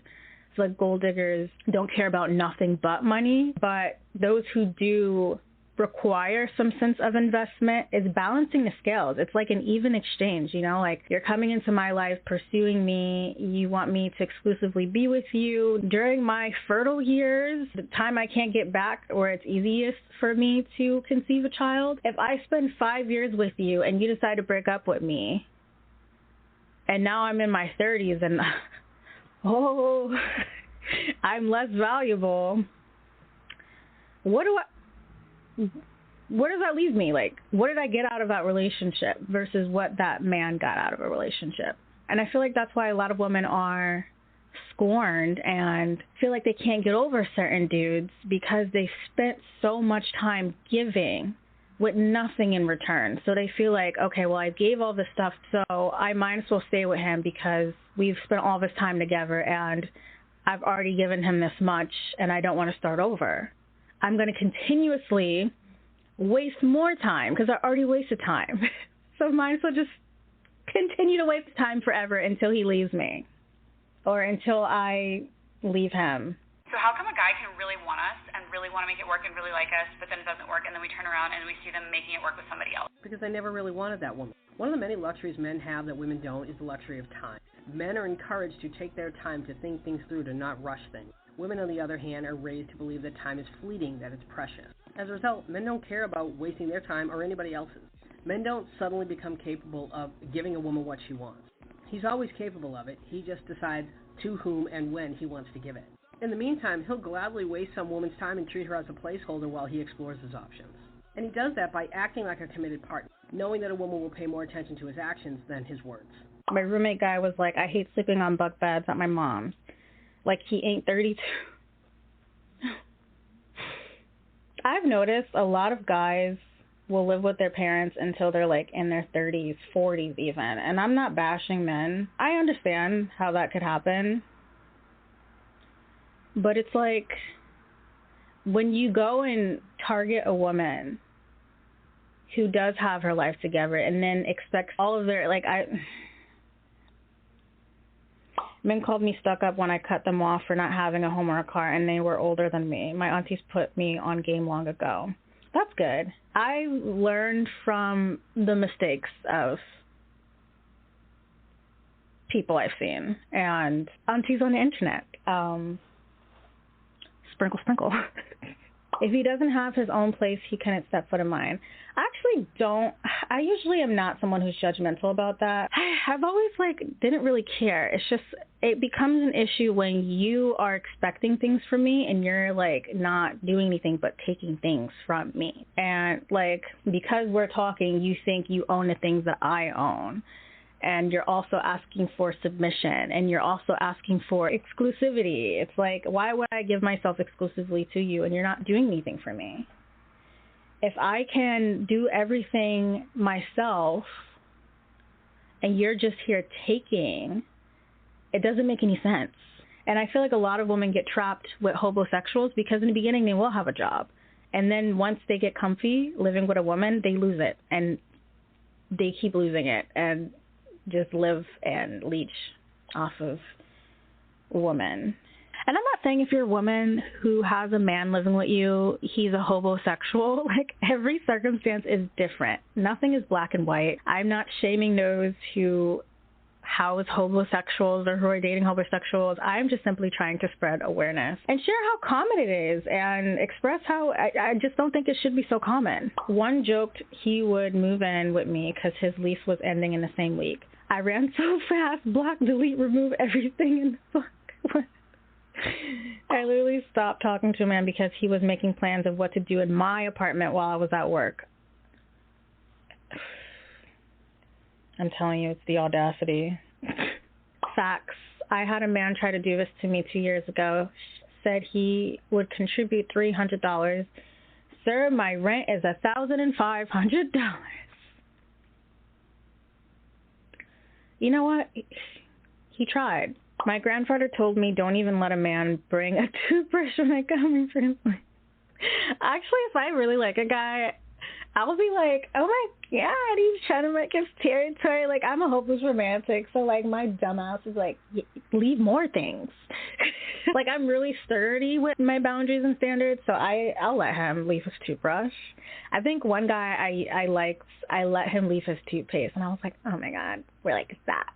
Like gold diggers don't care about nothing but money, but those who do require some sense of investment is balancing the scales. It's like an even exchange, you know, like you're coming into my life, pursuing me, you want me to exclusively be with you. During my fertile years, the time I can't get back or it's easiest for me to conceive a child, if I spend 5 years with you and you decide to break up with me, and now I'm in my 30s and I'm less valuable, where does that leave me? Like, what did I get out of that relationship versus what that man got out of a relationship? And I feel like that's why a lot of women are scorned and feel like they can't get over certain dudes because they spent so much time giving with nothing in return. So they feel like, okay, well, I gave all this stuff, so I might as well stay with him because we've spent all this time together and I've already given him this much and I don't want to start over. I'm going to continuously waste more time because I already wasted time. So I might as well just continue to waste time forever until he leaves me or until I leave him. So how come a guy can really want us and really want to make it work and really like us, but then it doesn't work, and then we turn around and we see them making it work with somebody else? Because they never really wanted that woman. One of the many luxuries men have that women don't is the luxury of time. Men are encouraged to take their time to think things through, to not rush things. Women, on the other hand, are raised to believe that time is fleeting, that it's precious. As a result, men don't care about wasting their time or anybody else's. Men don't suddenly become capable of giving a woman what she wants. He's always capable of it. He just decides to whom and when he wants to give it. In the meantime, he'll gladly waste some woman's time and treat her as a placeholder while he explores his options. And he does that by acting like a committed partner, knowing that a woman will pay more attention to his actions than his words. My roommate guy was like, I hate sleeping on bunk beds at my mom's. Like, he ain't 32. I've noticed a lot of guys will live with their parents until they're like in their 30s, 40s even. And I'm not bashing men. I understand how that could happen. But it's like when you go and target a woman who does have her life together and then expects all of their, men called me stuck up when I cut them off for not having a home or a car, and they were older than me. My aunties put me on game long ago. That's good. I learned from the mistakes of people I've seen and aunties on the internet. Sprinkle, sprinkle. If he doesn't have his own place, he couldn't step foot in mine. I usually am not someone who's judgmental about that. I've always, didn't really care. It's just, it becomes an issue when you are expecting things from me and you're, not doing anything but taking things from me. And, because we're talking, you think you own the things that I own. And you're also asking for submission, and you're also asking for exclusivity. It's like, why would I give myself exclusively to you and you're not doing anything for me? If I can do everything myself and you're just here taking, it doesn't make any sense. And I feel like a lot of women get trapped with hobosexuals because in the beginning they will have a job. And then once they get comfy living with a woman, they lose it. And they keep losing it and just live and leech off of women. And I'm not saying if you're a woman who has a man living with you, he's a hobosexual. Every circumstance is different. Nothing is black and white. I'm not shaming those who house homosexuals or who are dating homosexuals. I'm just simply trying to spread awareness and share how common it is and express how I just don't think it should be so common. One joked he would move in with me because his lease was ending in the same week. I ran so fast, block, delete, remove everything in the book. I literally stopped talking to a man because he was making plans of what to do in my apartment while I was at work. I'm telling you, it's the audacity. Facts. I had a man try to do this to me 2 years ago. Said he would contribute $300. Sir, my rent is $1,500. You know what? He tried. My grandfather told me don't even let a man bring a toothbrush when I come for him. Actually, if I really like a guy, I'll be like, oh my God, he's trying to make his territory. I'm a hopeless romantic, so my dumbass is leave more things. I'm really sturdy with my boundaries and standards, so I'll let him leave his toothbrush. I think one guy I let him leave his toothpaste, and I was like, oh my God, we're like that.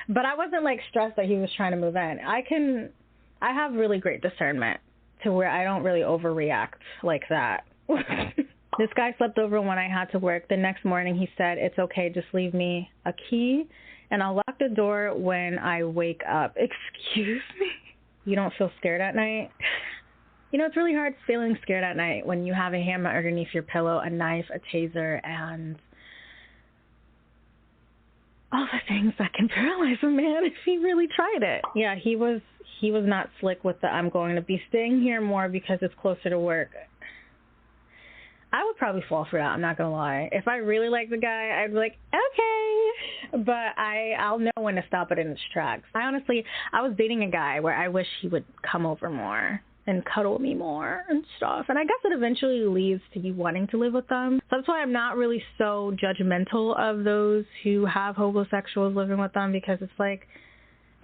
But I wasn't stressed that he was trying to move in. I have really great discernment to where I don't really overreact like that. This guy slept over when I had to work. The next morning he said, it's okay, just leave me a key and I'll lock the door when I wake up. Excuse me? You don't feel scared at night? You know, it's really hard feeling scared at night when you have a hammer underneath your pillow, a knife, a taser, and all the things that can paralyze a man if he really tried it. Yeah, he was not slick with the I'm going to be staying here more because it's closer to work. I would probably fall for that, I'm not going to lie. If I really like the guy, I'd be like, okay. But I'll know when to stop it in its tracks. I was dating a guy where I wish he would come over more and cuddle me more and stuff. And I guess it eventually leads to you wanting to live with them. So that's why I'm not really so judgmental of those who have homosexuals living with them, because it's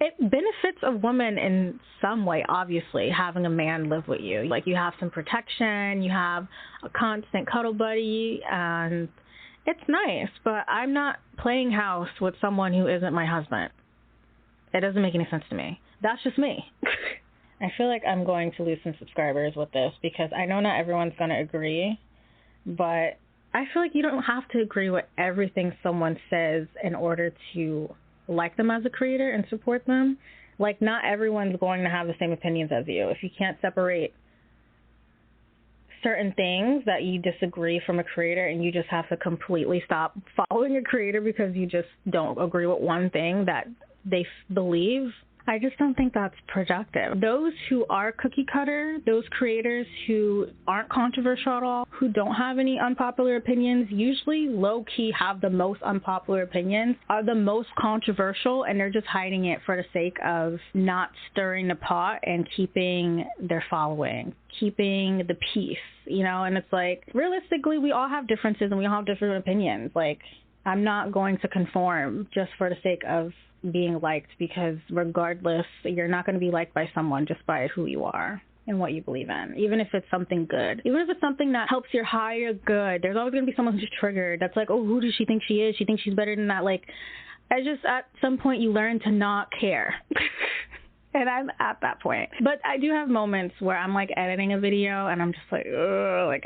it benefits a woman in some way, obviously, having a man live with you. You have some protection, you have a constant cuddle buddy, and it's nice. But I'm not playing house with someone who isn't my husband. It doesn't make any sense to me. That's just me. I feel like I'm going to lose some subscribers with this because I know not everyone's going to agree, but I feel like you don't have to agree with everything someone says in order to like them as a creator and support them. Not everyone's going to have the same opinions as you. If you can't separate certain things that you disagree from a creator and you just have to completely stop following a creator because you just don't agree with one thing that they believe, I just don't think that's productive. Those who are cookie cutter, those creators who aren't controversial at all, who don't have any unpopular opinions usually low-key have the most unpopular opinions, are the most controversial, and they're just hiding it for the sake of not stirring the pot and keeping their following, keeping the peace, you know? And it's like, realistically, we all have differences and we all have different opinions. Like, I'm not going to conform just for the sake of being liked, because regardless, you're not going to be liked by someone just by who you are and what you believe in, even if it's something good. Even if it's something that helps your higher good, there's always going to be someone who's triggered. That's like, oh, who does she think she is? She thinks she's better than that. Like, I just, at some point, you learn to not care. And I'm at that point. But I do have moments where I'm, like, editing a video, and I'm just like, ugh. Like,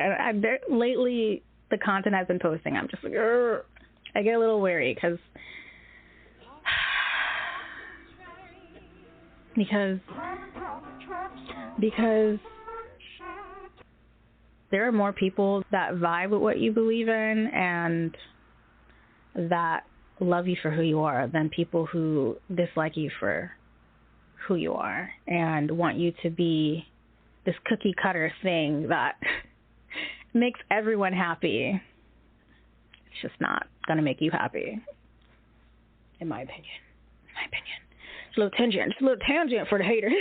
lately, the content I've been posting, I'm just like, ugh. I get a little wary, because there are more people that vibe with what you believe in and that love you for who you are than people who dislike you for who you are and want you to be this cookie cutter thing that makes everyone happy. It's just not going to make you happy, in my opinion. Just a little tangent for the haters.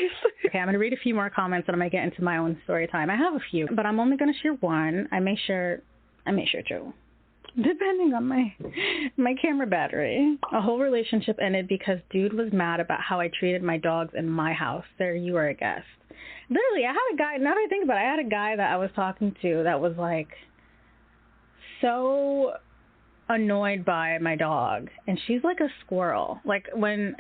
Okay, I'm going to read a few more comments and I'm going to get into my own story time. I have a few, but I'm only going to share one. I make sure two, depending on my camera battery. A whole relationship ended because dude was mad about how I treated my dogs in my house. Sir, you are a guest. Literally, I had a guy, now that I think about it, I had a guy that I was talking to that was like so annoyed by my dog, and she's like a squirrel. Like, when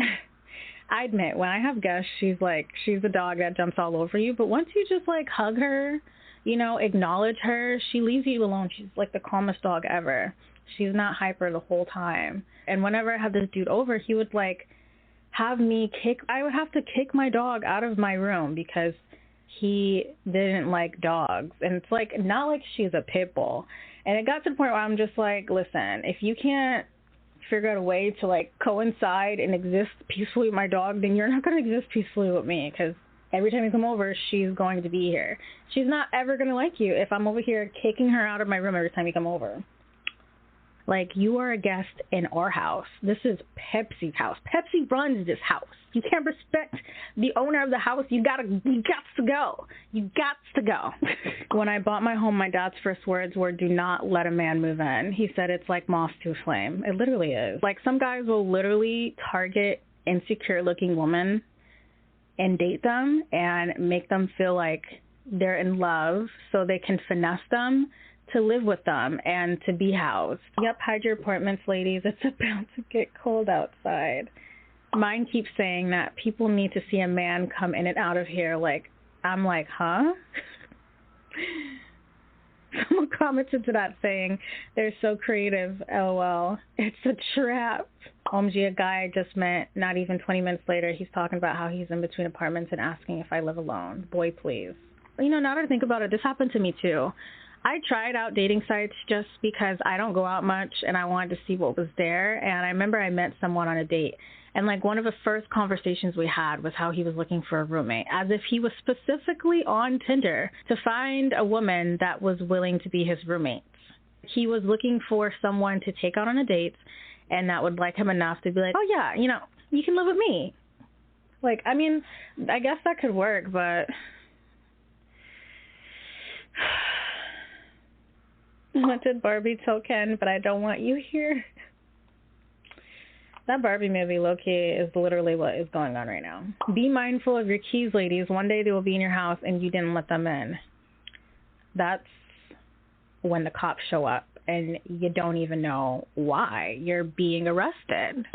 I admit, when I have guests, she's the dog that jumps all over you, but once you just like hug her, you know, acknowledge her, she leaves you alone. She's like the calmest dog ever. She's not hyper the whole time. And whenever I had this dude over, he would like have me I would have to kick my dog out of my room because he didn't like dogs. And it's like, not like she's a pit bull. And it got to the point where I'm just like, listen, if you can't figure out a way to like coincide and exist peacefully with my dog, then you're not going to exist peacefully with me, because every time you come over, she's going to be here. She's not ever going to like you if I'm over here kicking her out of my room every time you come over. Like, you are a guest in our house. This is Pepsi's house. Pepsi runs this house. You can't respect the owner of the house. You got to go. You got to go. When I bought my home, my dad's first words were, do not let a man move in. He said it's like moss to a flame. It literally is. Like, some guys will literally target insecure-looking women and date them and make them feel like they're in love so they can finesse them to live with them and to be housed. Yep, hide your apartments, ladies. It's about to get cold outside. Mine keeps saying that people need to see a man come in and out of here. Like, I'm like, huh? Someone commented to that saying, they're so creative, LOL. It's a trap. OMG, a guy I just met, not even 20 minutes later, he's talking about how he's in between apartments and asking if I live alone. Boy, please. You know, now that I think about it, this happened to me too. I tried out dating sites just because I don't go out much and I wanted to see what was there. And I remember I met someone on a date, and like one of the first conversations we had was how he was looking for a roommate, as if he was specifically on Tinder to find a woman that was willing to be his roommate. He was looking for someone to take out on a date and that would like him enough to be like, oh yeah, you know, you can live with me. Like, I mean, I guess that could work, but what did Barbie tell Ken? But I don't want you here. That Barbie movie, low-key, is literally what is going on right now. Be mindful of your keys, ladies. One day they will be in your house and you didn't let them in. That's when the cops show up and you don't even know why you're being arrested.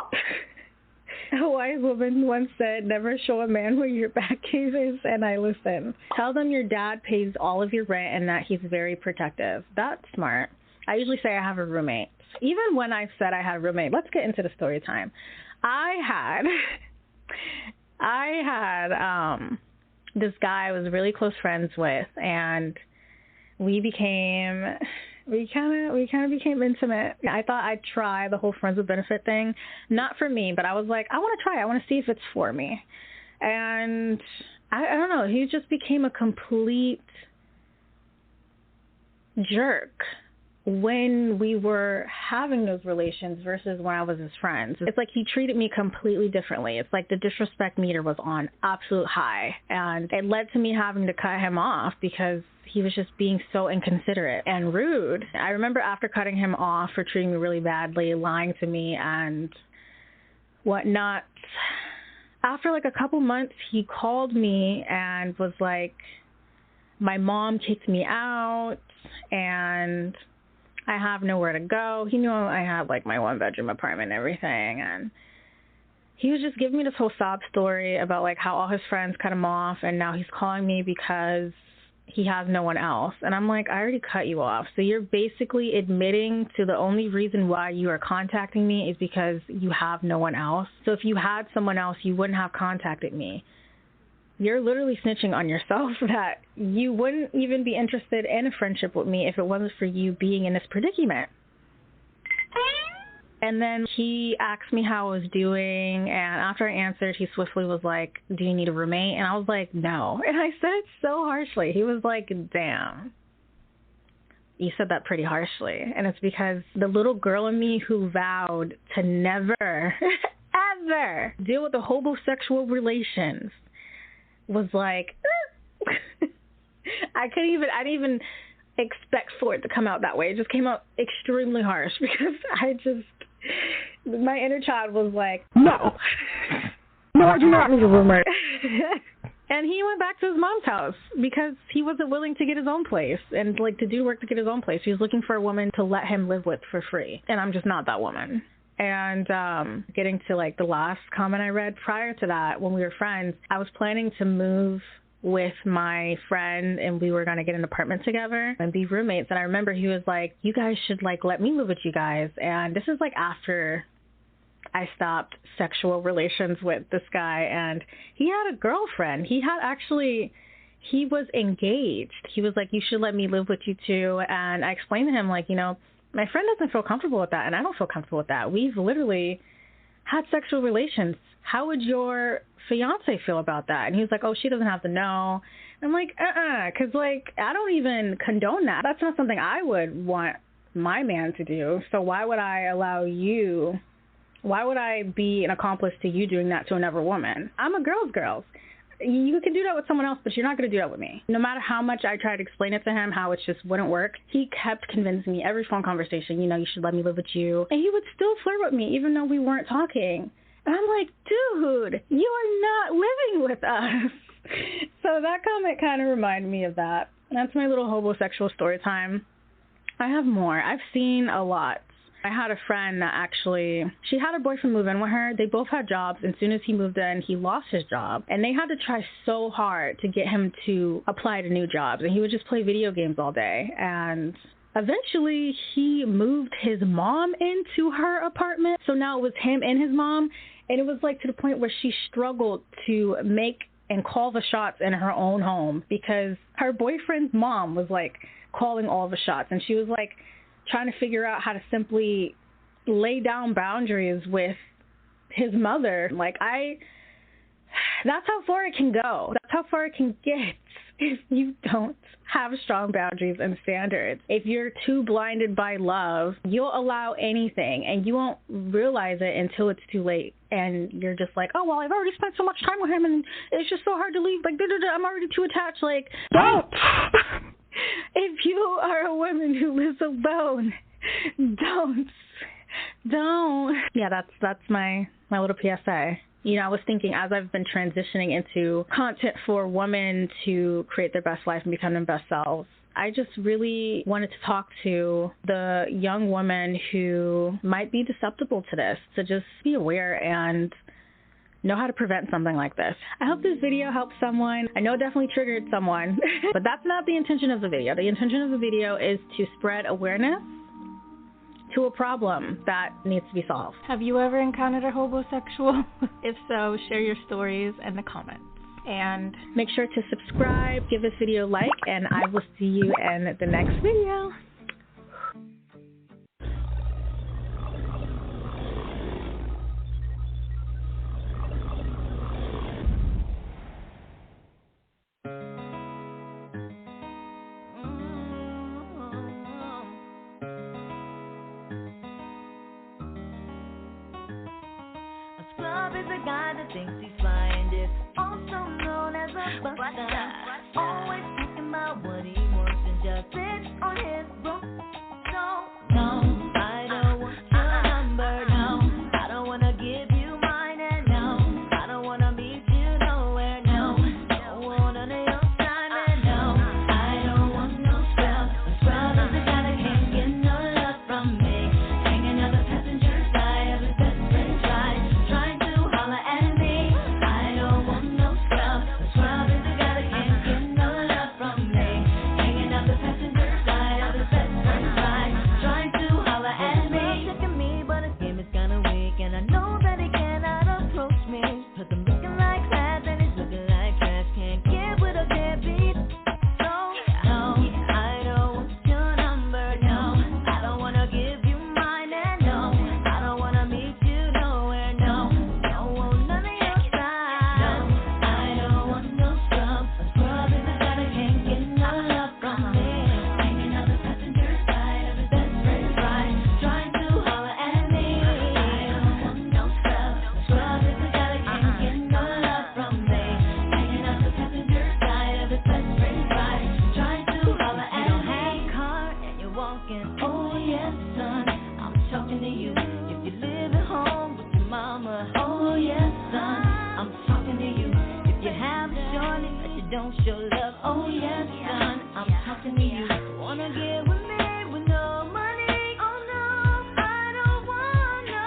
A wise woman once said, never show a man where your back cave is, and I listen. Tell them your dad pays all of your rent and that he's very protective. That's smart. I usually say I have a roommate. Even when I said I had a roommate, let's get into the story time. I had this guy I was really close friends with, and we kind of became intimate. I thought I'd try the whole friends with benefit thing. Not for me, but I was like, I want to try. I want to see if it's for me. And I don't know. He just became a complete jerk when we were having those relations versus when I was his friend. It's like he treated me completely differently. It's like the disrespect meter was on absolute high, and it led to me having to cut him off because he was just being so inconsiderate and rude. I remember after cutting him off for treating me really badly, lying to me and whatnot, after like a couple months, he called me and was like, my mom kicked me out and I have nowhere to go. He knew I had like my 1-bedroom apartment and everything, and he was just giving me this whole sob story about like how all his friends cut him off and now he's calling me because he has no one else. And I'm like, I already cut you off. So you're basically admitting to the only reason why you are contacting me is because you have no one else. So if you had someone else, you wouldn't have contacted me. You're literally snitching on yourself that you wouldn't even be interested in a friendship with me if it wasn't for you being in this predicament. And then he asked me how I was doing, and after I answered, he swiftly was like, do you need a roommate? And I was like, no. And I said it so harshly. He was like, damn, you said that pretty harshly. And it's because the little girl in me who vowed to never, ever deal with the hobosexual relations was like, I didn't even expect for it to come out that way. It just came out extremely harsh because my inner child was like, no, I do not need a roommate. And he went back to his mom's house because he wasn't willing to get his own place and like to do work to get his own place. He was looking for a woman to let him live with for free. And I'm just not that woman. And getting to like the last comment I read, prior to that, when we were friends, I was planning to move with my friend and we were going to get an apartment together and be roommates. And I remember he was like, you guys should like let me live with you guys. And this is like after I stopped sexual relations with this guy, and he had a girlfriend. He was engaged. He was like, you should let me live with you too. And I explained to him like, my friend doesn't feel comfortable with that, and I don't feel comfortable with that. We've literally had sexual relations. How would your fiance feel about that? And he was like, oh, she doesn't have to know. I'm like, because like I don't even condone that. That's not something I would want my man to do. So why would I be an accomplice to you doing that to another woman? I'm a girl's girl. You can do that with someone else, but you're not going to do that with me. No matter how much I tried to explain it to him, how it just wouldn't work, he kept convincing me every phone conversation, you should let me live with you. And he would still flirt with me, even though we weren't talking. And I'm like, dude, you are not living with us. So that comment kind of reminded me of that. That's my little hobosexual story time. I have more. I've seen a lot. I had a friend that she had her boyfriend move in with her. They both had jobs, and as soon as he moved in, he lost his job. And they had to try so hard to get him to apply to new jobs, and he would just play video games all day. And eventually, he moved his mom into her apartment. So now it was him and his mom, and it was like to the point where she struggled to make and call the shots in her own home because her boyfriend's mom was like calling all the shots, and she was like trying to figure out how to simply lay down boundaries with his mother. That's how far it can go. That's how far it can get if you don't have strong boundaries and standards. If you're too blinded by love, you'll allow anything, and you won't realize it until it's too late. And you're just like, oh, well, I've already spent so much time with him, and it's just so hard to leave. I'm already too attached. Don't. If you are a woman who lives alone, don't. Yeah, that's my little PSA. I was thinking as I've been transitioning into content for women to create their best life and become their best selves, I just really wanted to talk to the young woman who might be susceptible to this, to just be aware and know how to prevent something like this. I hope this video helped someone. I know it definitely triggered someone, but that's not the intention of the video. The intention of the video is to spread awareness to a problem that needs to be solved. Have you ever encountered a hobosexual? If so, share your stories in the comments. And make sure to subscribe, give this video a like, and I will see you in the next video. thinks he's flying this, also known as a buster. Always thinking about what he wants and just sits on his broom. No, I don't want your number, no. I don't wanna give you mine, and no, I don't wanna meet you nowhere, no. Don't want none of your time, and no, I don't want no scrub. A scrub is the guy that can't get no love from me. Hanging out the passenger side of his best friend's ride, trying to holler at me. I don't want no scrub. A scrub is the guy that can't get no love from me. Hanging out the passenger side of his best friend's ride, trying to holler at me. Look at me, but his game is kinda weak, and I know that he cannot approach me. 'Cause I'm looking like class and he's looking like trash. Can't get with a deadbeat. No, I don't want your number, no. I don't wanna give you mine, and no, I don't wanna meet you nowhere, no. Don't want none of your side. No, I don't want no scrub. A scrub is the guy that can't get no love from me. Hanging out the passenger side of his best friend's ride, trying to holler at me. I don't want no scrub. A scrub is the guy that can't get no love from me. Hanging out the passenger side of his best friend's ride, trying to holler at me. You don't have a car and you're walking. Oh yes, son, I'm talking to you. If you live at home with your mama. Oh yes, son, I'm talking to you. If you have a shorty but you don't show love. Oh yes, son, I'm talking to you. Wanna get with me with no money? Oh no, I don't want no.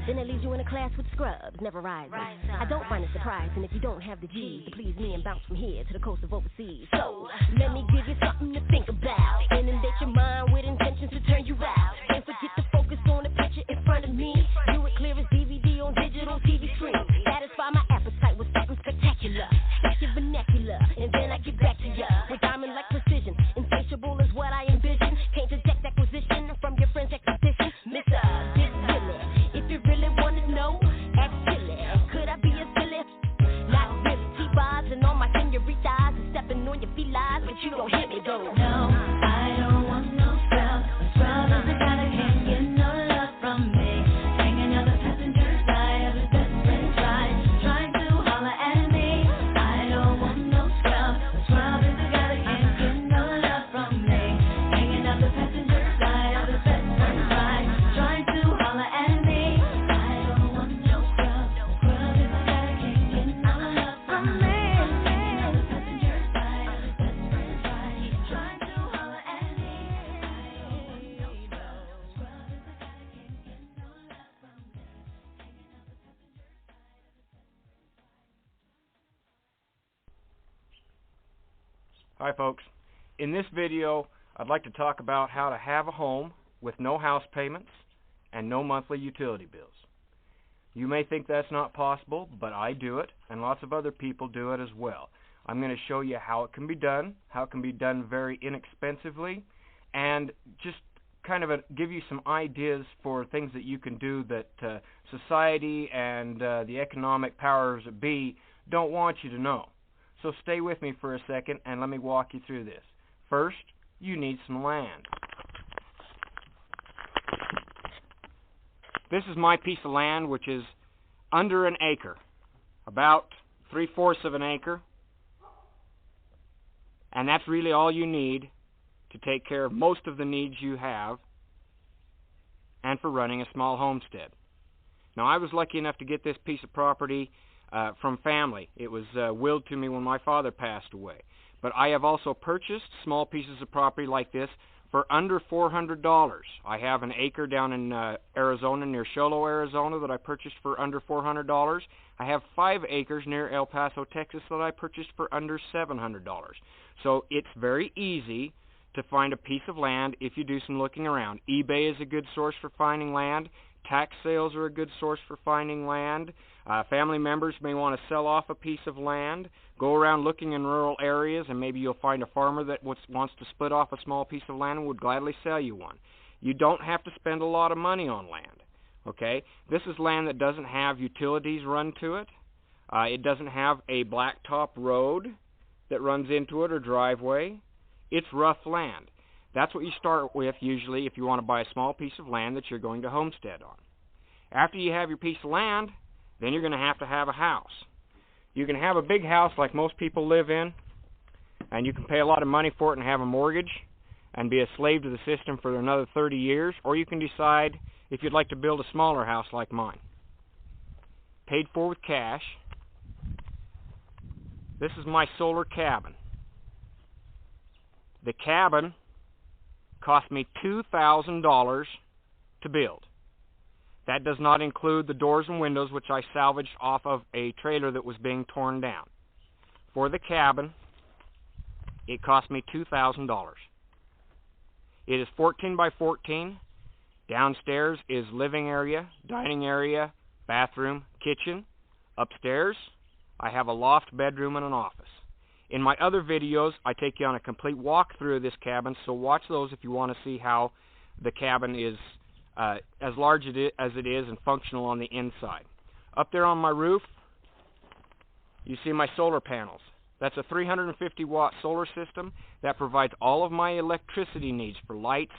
Then it leaves you in a class with scrubs, never rising. I don't find it surprising if you don't have the G's to please me and bounce from here to the coast of overseas. So, let me give you something to think about. Inundate your mind with intentions to turn you out. Don't forget to focus on the picture in front of me. Do it clear as DVD on digital TV screen. Satisfy my appetite with something spectacular. That's your vernacular, and then I get back to ya with diamond-like precision. Insatiable is what I envision. Can't detect acquisition from your friend's expedition. Mr. Dick Willie, if you really wanna know, act silly. Could I be a silly? Not really. T-bars and all my senoritas and stepping on your felines, but you don't hit me though. No, I don't want no scrub. A scrub is the guy that can't get no love from me. Hanging out the passenger side of his best friend's ride, trying to holler at me. I don't want no scrub. A scrub is the guy that can't get no love from me. Hanging out the passenger side of his best friend's ride, trying to holler at me. I don't want no scrub. A scrub is the guy that can't get no love from me. Hanging out the passenger side of his best friend's ride, trying to holler at me. Hi folks, in this video I'd like to talk about how to have a home with no house payments and no monthly utility bills. You may think that's not possible, but I do it and lots of other people do it as well. I'm going to show you how it can be done, how it can be done very inexpensively, and just kind of give you some ideas for things that you can do that society and the economic powers that be don't want you to know. So stay with me for a second and let me walk you through this. First, you need some land. This is my piece of land, which is under an acre, about 3/4 of an acre, and that's really all you need to take care of most of the needs you have and for running a small homestead. Now, I was lucky enough to get this piece of property from family. It was willed to me when my father passed away. But I have also purchased small pieces of property like this for under $400. I have an acre down in Arizona, near Sholo, Arizona, that I purchased for under $400. I have 5 acres near El Paso, Texas, that I purchased for under $700. So it's very easy to find a piece of land if you do some looking around. eBay is a good source for finding land. Tax sales are a good source for finding land. Family members may want to sell off a piece of land. Go around looking in rural areas, and maybe you'll find a farmer that wants to split off a small piece of land and would gladly sell you one. You don't have to spend a lot of money on land. Okay? This is land that doesn't have utilities run to it. It doesn't have a blacktop road that runs into it or driveway. It's rough land. That's what you start with usually if you want to buy a small piece of land that you're going to homestead on. After you have your piece of land, then you're going to have a house. You can have a big house like most people live in, and you can pay a lot of money for it and have a mortgage and be a slave to the system for another 30 years, or you can decide if you'd like to build a smaller house like mine. Paid for with cash. This is my solar cabin. The cabin cost me $2,000 to build. That does not include the doors and windows, which I salvaged off of a trailer that was being torn down. For the cabin, it cost me $2,000. It is 14 by 14. Downstairs is living area, dining area, bathroom, kitchen. Upstairs, I have a loft, bedroom, and an office. In my other videos, I take you on a complete walkthrough of this cabin, so watch those if you want to see how the cabin is as large as it is and functional on the inside. Up there on my roof, you see my solar panels. That's a 350-watt solar system that provides all of my electricity needs for lights,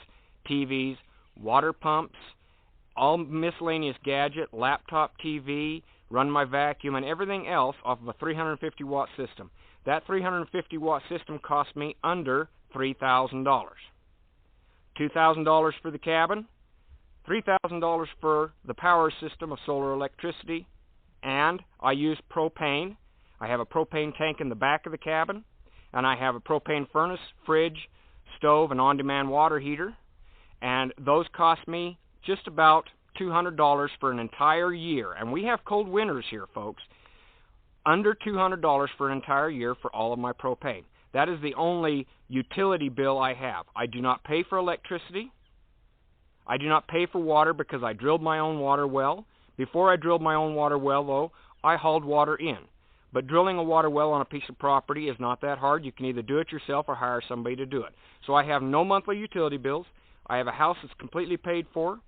TVs, water pumps, all miscellaneous gadget, laptop TV, run my vacuum, and everything else off of a 350-watt system. That 350-watt system cost me under $3,000. $2,000 for the cabin, $3,000 for the power system of solar electricity, and I use propane. I have a propane tank in the back of the cabin, and I have a propane furnace, fridge, stove, and on-demand water heater, and those cost me just about $200 for an entire year. And we have cold winters here, folks. Under $200 for an entire year for all of my propane. That is the only utility bill I have. I do not pay for electricity. I do not pay for water because I drilled my own water well. Before I drilled my own water well, though, I hauled water in. But drilling a water well on a piece of property is not that hard. You can either do it yourself or hire somebody to do it. So I have no monthly utility bills. I have a house that's completely paid for.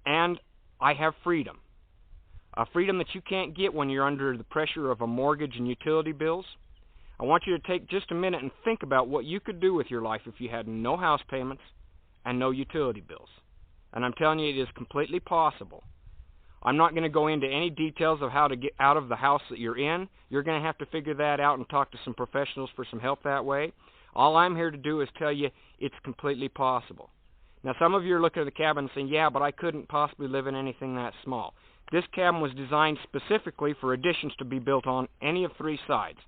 And I have freedom. A freedom that you can't get when you're under the pressure of a mortgage and utility bills. I want you to take just a minute and think about what you could do with your life if you had no house payments and no utility bills. And I'm telling you, it is completely possible. I'm not going to go into any details of how to get out of the house that you're in. You're going to have to figure that out and talk to some professionals for some help that way. All I'm here to do is tell you it's completely possible. Now, some of you are looking at the cabin and saying, yeah, but I couldn't possibly live in anything that small. This cabin was designed specifically for additions to be built on any of 3 sides.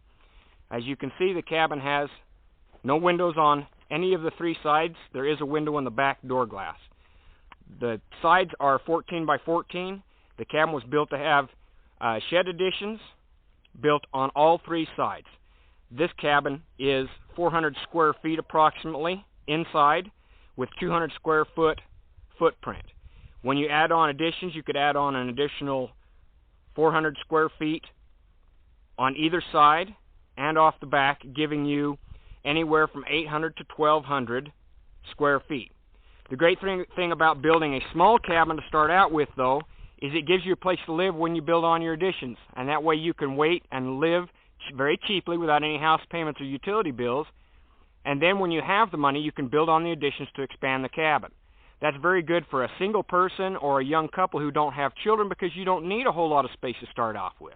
As you can see, the cabin has no windows on any of the 3 sides. There is a window in the back door glass. The sides are 14 by 14. The cabin was built to have shed additions built on all 3 sides. This cabin is 400 square feet approximately inside with 200 square foot footprint. When you add on additions, you could add on an additional 400 square feet on either side and off the back, giving you anywhere from 800 to 1,200 square feet. The great thing about building a small cabin to start out with, though, is it gives you a place to live when you build on your additions. And that way you can wait and live very cheaply without any house payments or utility bills. And then when you have the money, you can build on the additions to expand the cabin. That's very good for a single person or a young couple who don't have children because you don't need a whole lot of space to start off with.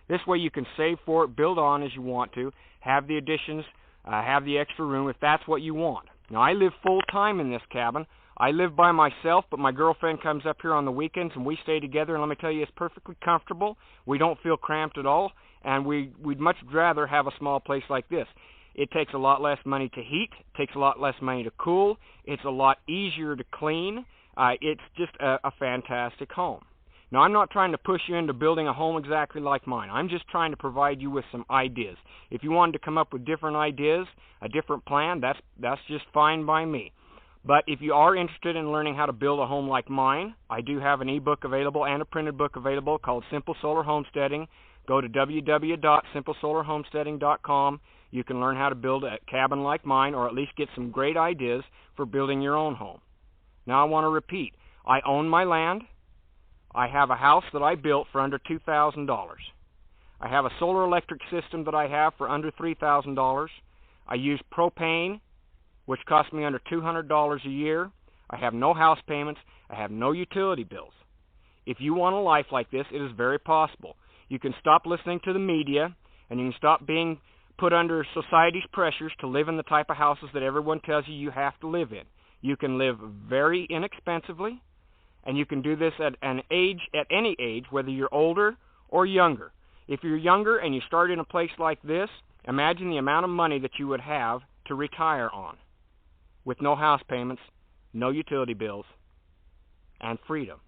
This way you can save for it, build on as you want to, have the additions, have the extra room if that's what you want. Now, I live full-time in this cabin. I live by myself, but my girlfriend comes up here on the weekends and we stay together, and let me tell you, it's perfectly comfortable. We don't feel cramped at all, and we'd much rather have a small place like this. It takes a lot less money to heat, takes a lot less money to cool, it's a lot easier to clean. It's just a fantastic home. Now, I'm not trying to push you into building a home exactly like mine. I'm just trying to provide you with some ideas. If you wanted to come up with different ideas, a different plan, that's just fine by me. But if you are interested in learning how to build a home like mine, I do have an ebook available and a printed book available called Simple Solar Homesteading. Go to www.simplesolarhomesteading.com. You can learn how to build a cabin like mine, or at least get some great ideas for building your own home. Now, I want to repeat. I own my land. I have a house that I built for under $2,000. I have a solar electric system that I have for under $3,000. I use propane, which costs me under $200 a year. I have no house payments. I have no utility bills. If you want a life like this, it is very possible. You can stop listening to the media, and you can stop being put under society's pressures to live in the type of houses that everyone tells you have to live in. You can live very inexpensively, and you can do this at any age, whether you're older or younger. If you're younger and you start in a place like this, imagine the amount of money that you would have to retire on, with no house payments, no utility bills, and freedom.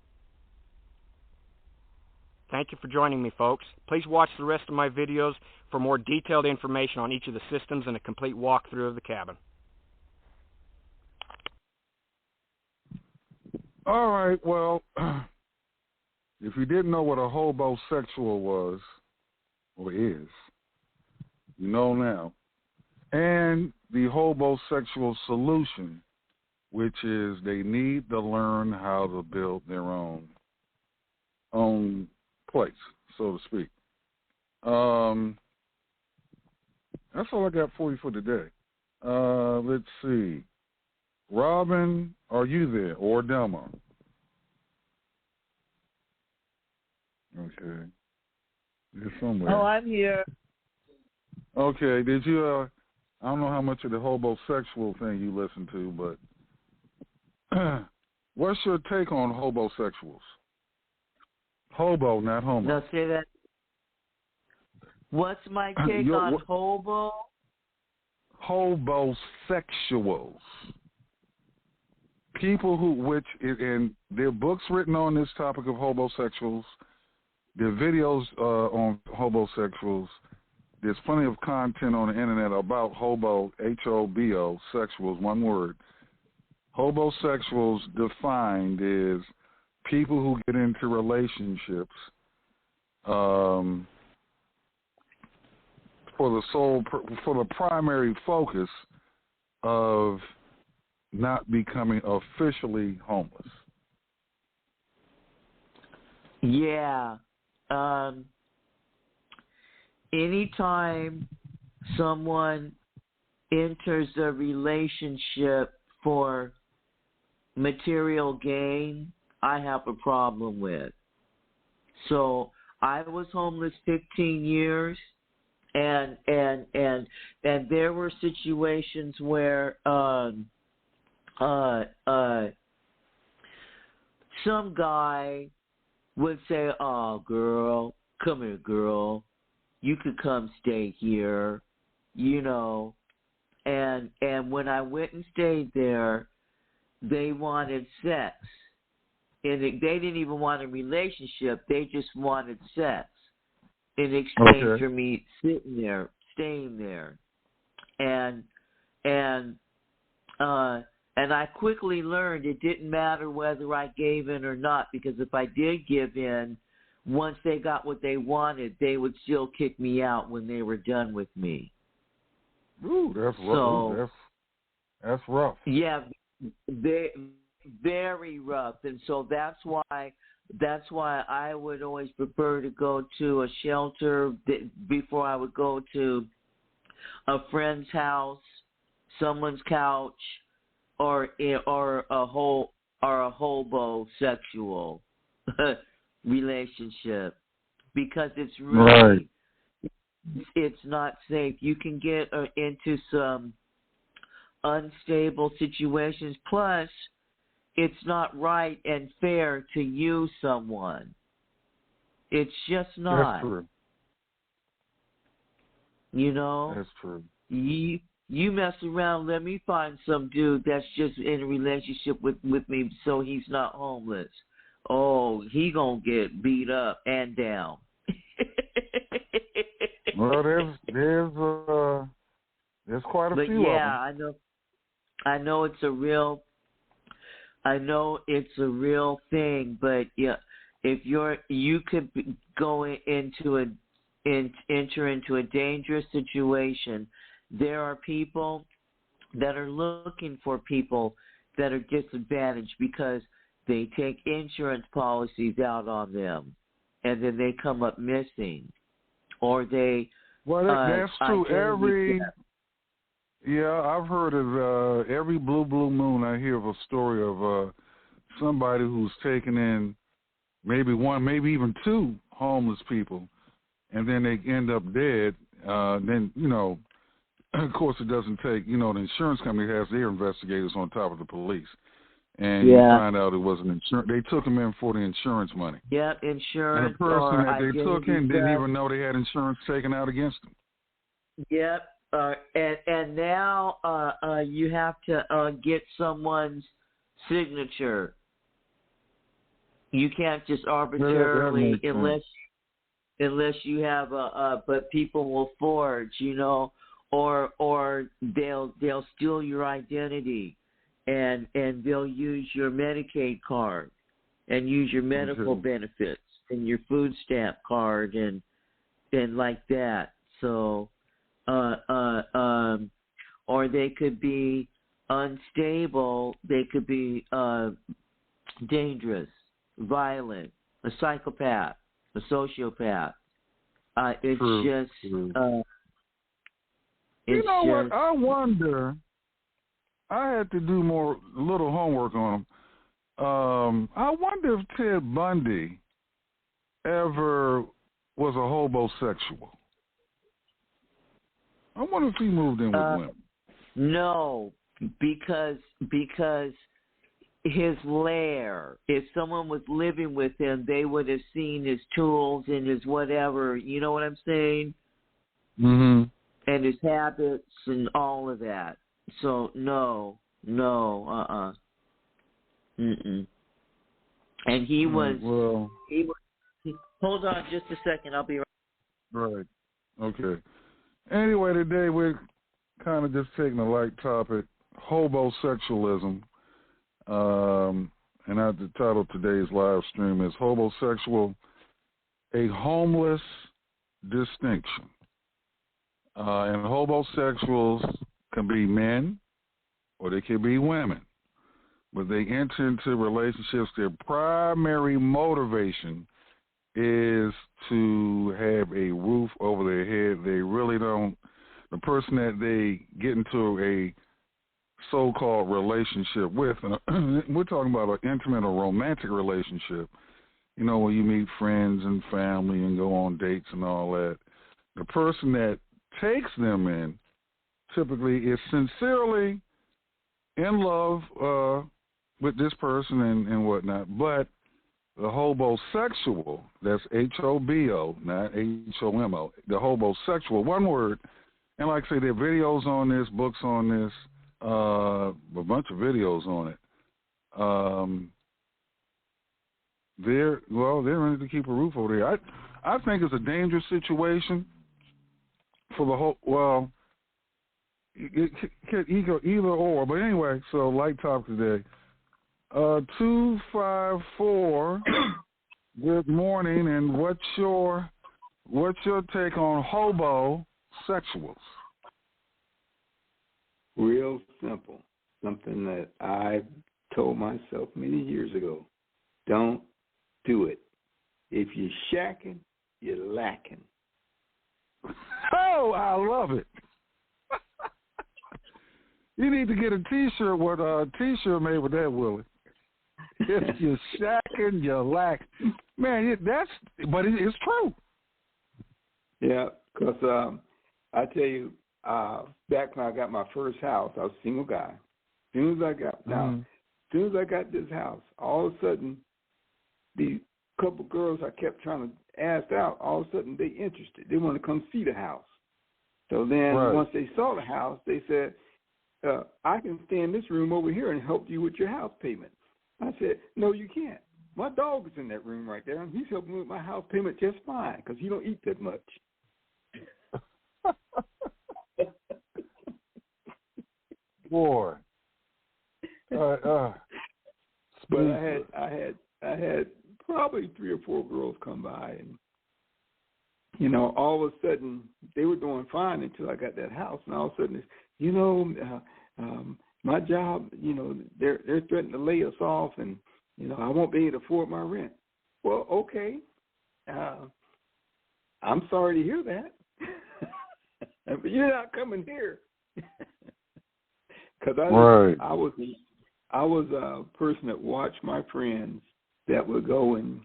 Thank you for joining me, folks. Please watch the rest of my videos for more detailed information on each of the systems and a complete walkthrough of the cabin. All right, well, if you didn't know what a hobosexual was, or is, you know now. And the hobosexual solution, which is they need to learn how to build their own place, so to speak. That's all I got for you for today. Let's see. Robin, are you there? Or Delma? Okay. You're somewhere. Oh, I'm here. Okay. Did you, I don't know how much of the hobosexual thing you listen to, but what's your take on hobosexuals? Hobo, not homo. Now say that. What's my take on hobo? Hobosexuals. People and there are books written on this topic of hobosexuals. There are videos on hobosexuals. There's plenty of content on the internet about hobo, H-O-B-O, sexuals, one word. Hobosexuals defined is people who get into relationships for the primary focus of not becoming officially homeless. Yeah. Anytime someone enters a relationship for material gain, I have a problem with. So I was homeless 15 years, and there were situations where some guy would say, "Oh, girl, come here, girl. You could come stay here," you know. And when I went and stayed there, they wanted sex. And they didn't even want a relationship. They just wanted sex in exchange for me sitting there, staying there. And I quickly learned it didn't matter whether I gave in or not, because if I did give in, once they got what they wanted, they would still kick me out when they were done with me. Ooh, that's rough. So, that's rough. Yeah, very rough. And so that's why I would always prefer to go to a shelter before I would go to a friend's house, someone's couch, or a hobosexual relationship, because it's really it's not safe. You can get into some unstable situations. Plus, it's not right and fair to use someone. It's just not. That's true. You know? That's true. You mess around, let me find some dude that's just in a relationship with me so he's not homeless. Oh, he gonna get beat up and down. Well, there's quite a but few yeah, of them. I know it's a real thing, but yeah, if you could go enter into a dangerous situation. There are people that are looking for people that are disadvantaged because they take insurance policies out on them, and then they come up missing, or they. Well, that's true. I've heard of every blue moon. I hear of a story of somebody who's taken in maybe one, maybe even two homeless people, and then they end up dead. Then of course, it doesn't take. The insurance company has their investigators on top of the police. And you find out it wasn't insurance. They took him in for the insurance money. Yeah, insurance. And the person that they took in didn't even know they had insurance taken out against them. Yep. And now you have to get someone's signature. You can't just arbitrarily, unless you have but people will forge, or they'll steal your identity. And they'll use your Medicaid card and use your medical benefits and your food stamp card and like that. So, or they could be unstable. They could be dangerous, violent, a psychopath, a sociopath. It's just. What? I wonder. I had to do a little homework on him. I wonder if Ted Bundy ever was a hobosexual. I wonder if he moved in with women. No, because his lair, if someone was living with him, they would have seen his tools and his whatever, you know what I'm saying? Mm-hmm. And his habits and all of that. So no, And he was. Hold on, just a second. I'll be right. Right. Okay. Anyway, today we're kind of just taking a light topic, hobosexualism, and the title of today's live stream is "Hobosexual: A Homeless Distinction." And hobosexuals can be men or they can be women. But they enter into relationships, their primary motivation is to have a roof over their head. They really don't, the person that they get into a so-called relationship with, we're talking about an intimate or romantic relationship, where you meet friends and family and go on dates and all that. The person that takes them in typically is sincerely in love with this person and whatnot, but the hobosexual, that's H-O-B-O, not H-O-M-O, the hobosexual, one word, and like I say, there are videos on this, books on this, a bunch of videos on it. They're ready to keep a roof over there. I think it's a dangerous situation for the whole, it could either or, but anyway, so light topic today. 254, good morning, and what's your take on hobosexuals? Real simple, something that I told myself many years ago. Don't do it. If you're shacking, you're lacking. Oh, I love it. You need to get a T-shirt with a T-shirt made with that, Willie. If you're shacking, you're lacking. Man, but it's true. Yeah, because I tell you, back when I got my first house, I was a single guy. As soon as I got this house, all of a sudden, the couple girls I kept trying to ask out, all of a sudden they interested. They want to come see the house. So then once they saw the house, they said, I can stay in this room over here and help you with your house payment. I said, no, you can't. My dog is in that room right there, and he's helping me with my house payment just fine because he don't eat that much. Boy. But I had probably 3 or 4 girls come by, and all of a sudden they were doing fine until I got that house, and all of a sudden, my job, they're threatening to lay us off, and I won't be able to afford my rent. Well, okay, I'm sorry to hear that, but you're not coming here. Because I was a person that watched my friends that would go and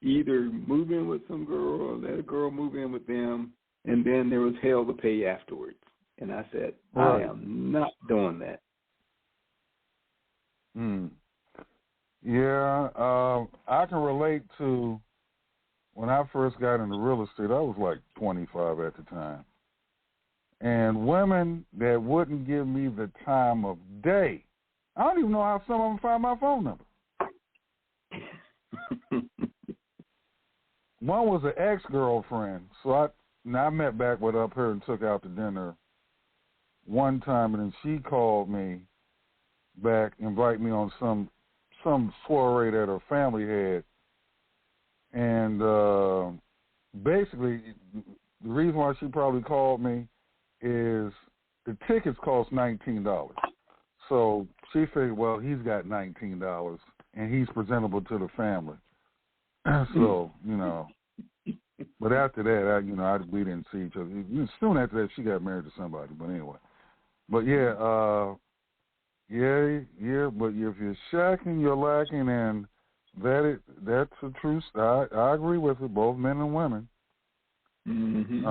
either move in with some girl or let a girl move in with them, and then there was hell to pay afterwards. And I said, I am not doing that. Yeah, I can relate to when I first got into real estate. I was like 25 at the time. And women that wouldn't give me the time of day. I don't even know how some of them find my phone number. One was an ex-girlfriend. So I met back with up her and took out to dinner one time, and then she called me back, invited me on some foray that her family had. And basically, the reason why she probably called me is the tickets cost $19. So she figured, well, he's got $19, and he's presentable to the family. So, but after that, we didn't see each other. Soon after that, she got married to somebody. But anyway, but yeah, but if you're shacking, you're lacking, and that's the truth. I agree with it, both men and women. Mm-hmm.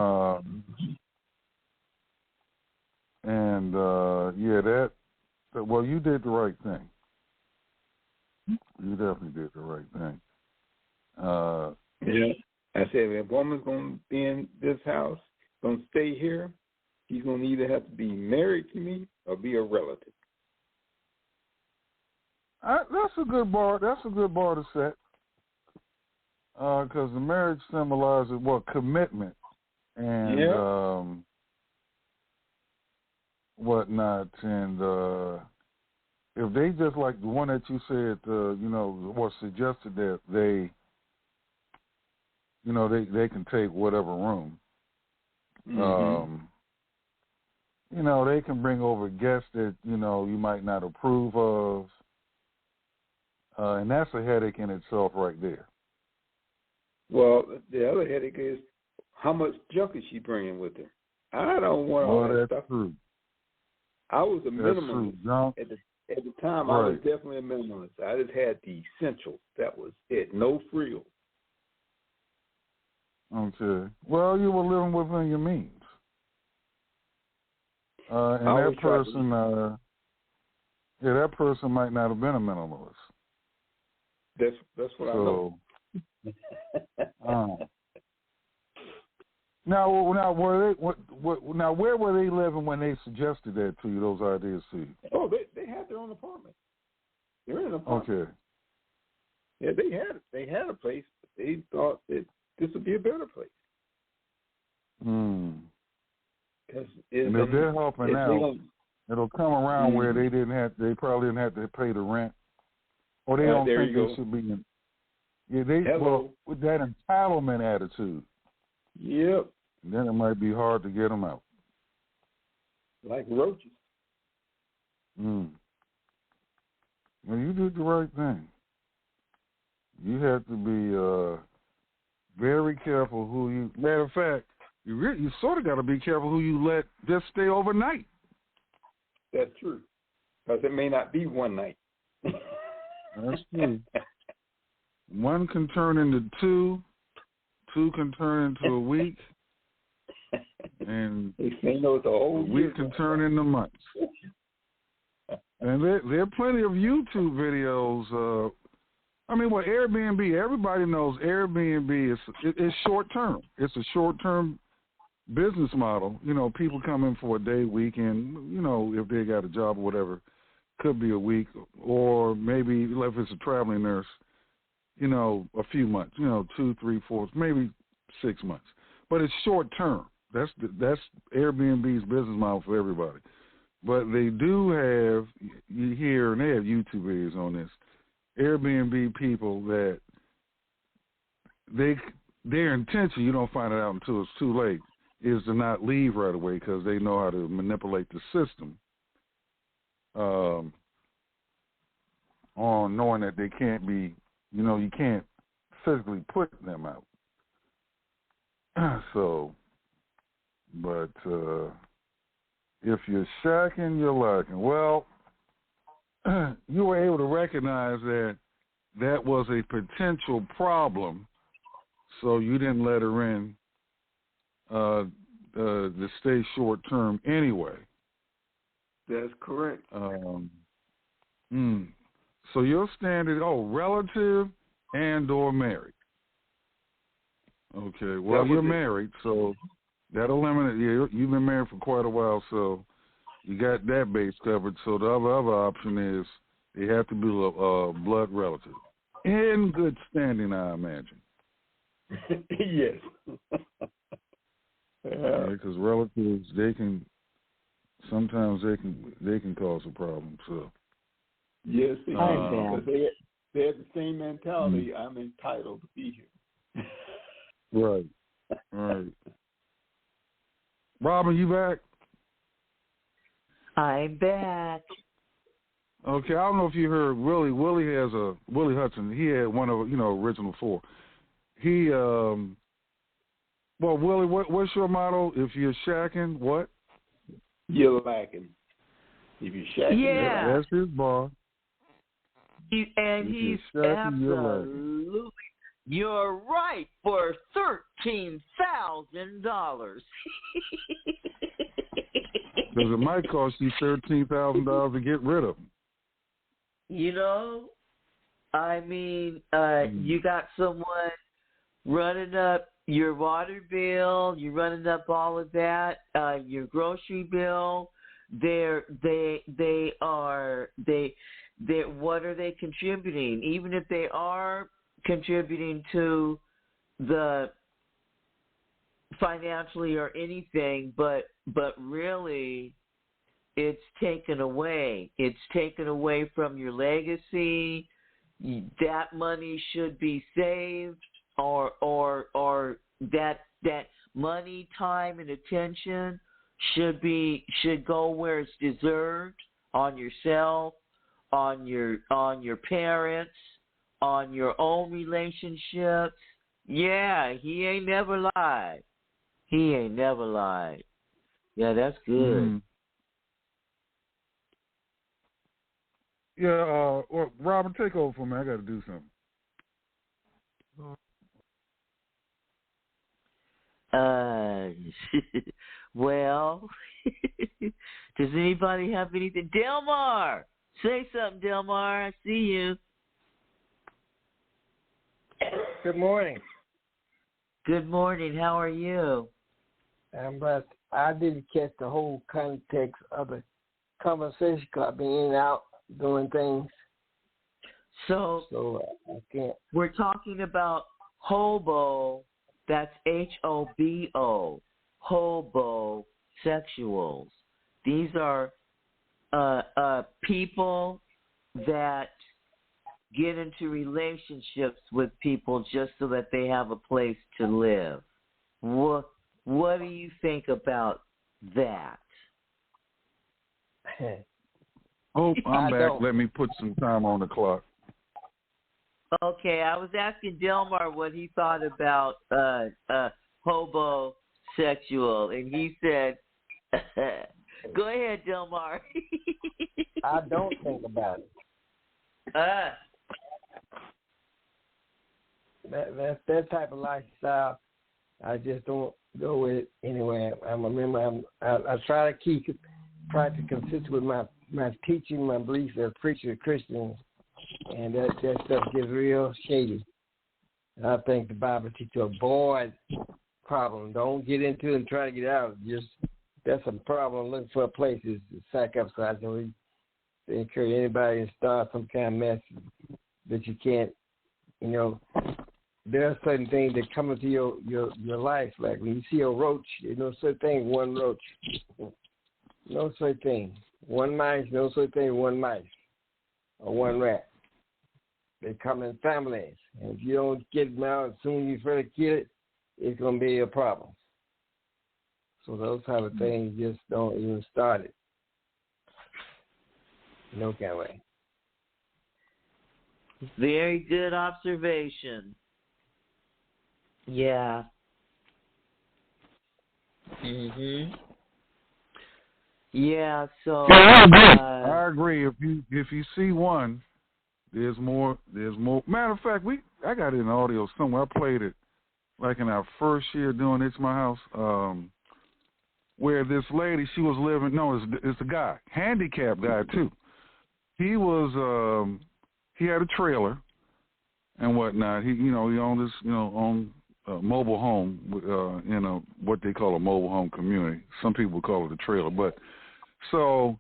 Well, you did the right thing. You definitely did the right thing. Yeah. I said, if a woman's going to be in this house, going to stay here, she's going to either have to be married to me or be a relative. That's a good bar. That's a good bar to set. Because the marriage symbolizes, commitment and whatnot. And if they just like the one that you said, or suggested that they can take whatever room. Mm-hmm. They can bring over guests that, you might not approve of. And that's a headache in itself right there. Well, the other headache is how much junk is she bringing with her? I don't want all that stuff. True. I was a minimalist. At the time, right. I was definitely a minimalist. I just had the essentials. That was it. No frills. Okay. Well, you were living within your means. And that person, that person might not have been a minimalist. That's what I know. Now, where were they living when they suggested that to you? Those ideas to you? Oh, they had their own apartment. They're in an apartment. Okay. Yeah, they had a place, but they thought that this would be a better place. And if they're helping out, it'll come around where they probably didn't have to pay the rent, or they don't think they should be in. Yeah, with that entitlement attitude. Yep. Then it might be hard to get them out. Like roaches. Well, you did the right thing. You have to be very careful who you. Matter of fact, you sort of got to be careful who you let just stay overnight. That's true, because it may not be one night. That's true. One can turn into two can turn into a week, and a week can turn into months. And there are plenty of YouTube videos. Airbnb, everybody knows Airbnb is short term. It's a short term business model. You know, people come in for a day, weekend. You know, if they got a job or whatever, could be a week, or maybe if it's a traveling nurse, you know, a few months. You know, 2, 3, 4, maybe 6 months. But it's short term. That's Airbnb's business model for everybody. But they do have, you hear, and they have YouTube videos on this, Airbnb people that their intention, you don't find it out until it's too late, is to not leave right away because they know how to manipulate the system on knowing that they can't be, you know, you can't physically put them out. So, but if you're shacking, you're lacking. Well, you were able to recognize that was a potential problem, so you didn't let her in to stay short term anyway. That's correct. So your standard, relative and or married. Okay, well, you're married, so that eliminates, you've been married for quite a while, so you got that base covered. So the other option is they have to be a blood relative. In good standing, I imagine. Yes. Because relatives, they can cause a problem. So yes, they can. Because they have the same mentality. I'm entitled to be here. Right. Robin, you back? I'm back. Okay, I don't know if you heard Willie. Willie Hudson. He had one of original 4. He Willie, what's your motto? If you're shacking, what? You're lacking. If you're shacking, yeah, that's his bar. He's absolutely. You're right for $13,000. Because it might cost you $13,000 to get rid of them. You know, I mean, you got someone running up your water bill, you're running up all of that, your grocery bill. What are they contributing? Even if they are contributing to the financially or anything, but really it's taken away. It's taken away from your legacy. That money should be saved, or that money, time, and attention should go where it's deserved, on yourself, on your parents, on your own relationships. Yeah, he ain't never lied. Yeah, that's good. Yeah, Robin, take over for me. I got to do something. Well, does anybody have anything? Delmar, say something, Delmar. I see you. Good morning. Good morning. How are you? I'm blessed. I didn't catch the whole context of the conversation because I've been in and out doing things. So I can't. We're talking about hobo. That's HOBO. Hobosexuals. These are people that get into relationships with people just so that they have a place to live. What do you think about that? Oh, I'm back. Let me put some time on the clock. Okay, I was asking Delmar what he thought about hobosexual, and he said, go ahead, Delmar. I don't think about it. That type of lifestyle, I just don't go with it anyway. I try to keep consistent with my teaching, my beliefs as a preacher of Christians, and that stuff gets real shady. And I think the Bible teaches avoid problem. Don't get into it and try to get out. Just that's a problem. Looking for a place to sack up. So I don't encourage anybody to start some kind of mess that you can't. There are certain things that come into your life. Like when you see a roach, there's no such thing, one roach. No such thing. One mice, no such thing, one mice. Or one rat. They come in families. And if you don't get them out as soon as you try to kill it, it's going to be a problem. So those type of things just don't even start it. No kind of way. Very good observation. Yeah. Yeah, so yeah, I agree. If you see one, there's more. Matter of fact, I got it in audio somewhere. I played it like in our first year doing It's My House, where this lady, she was living. No, it's a guy, handicapped guy too. He was he had a trailer and whatnot. He owned this owned a mobile home in what they call a mobile home community. Some people call it a trailer, but so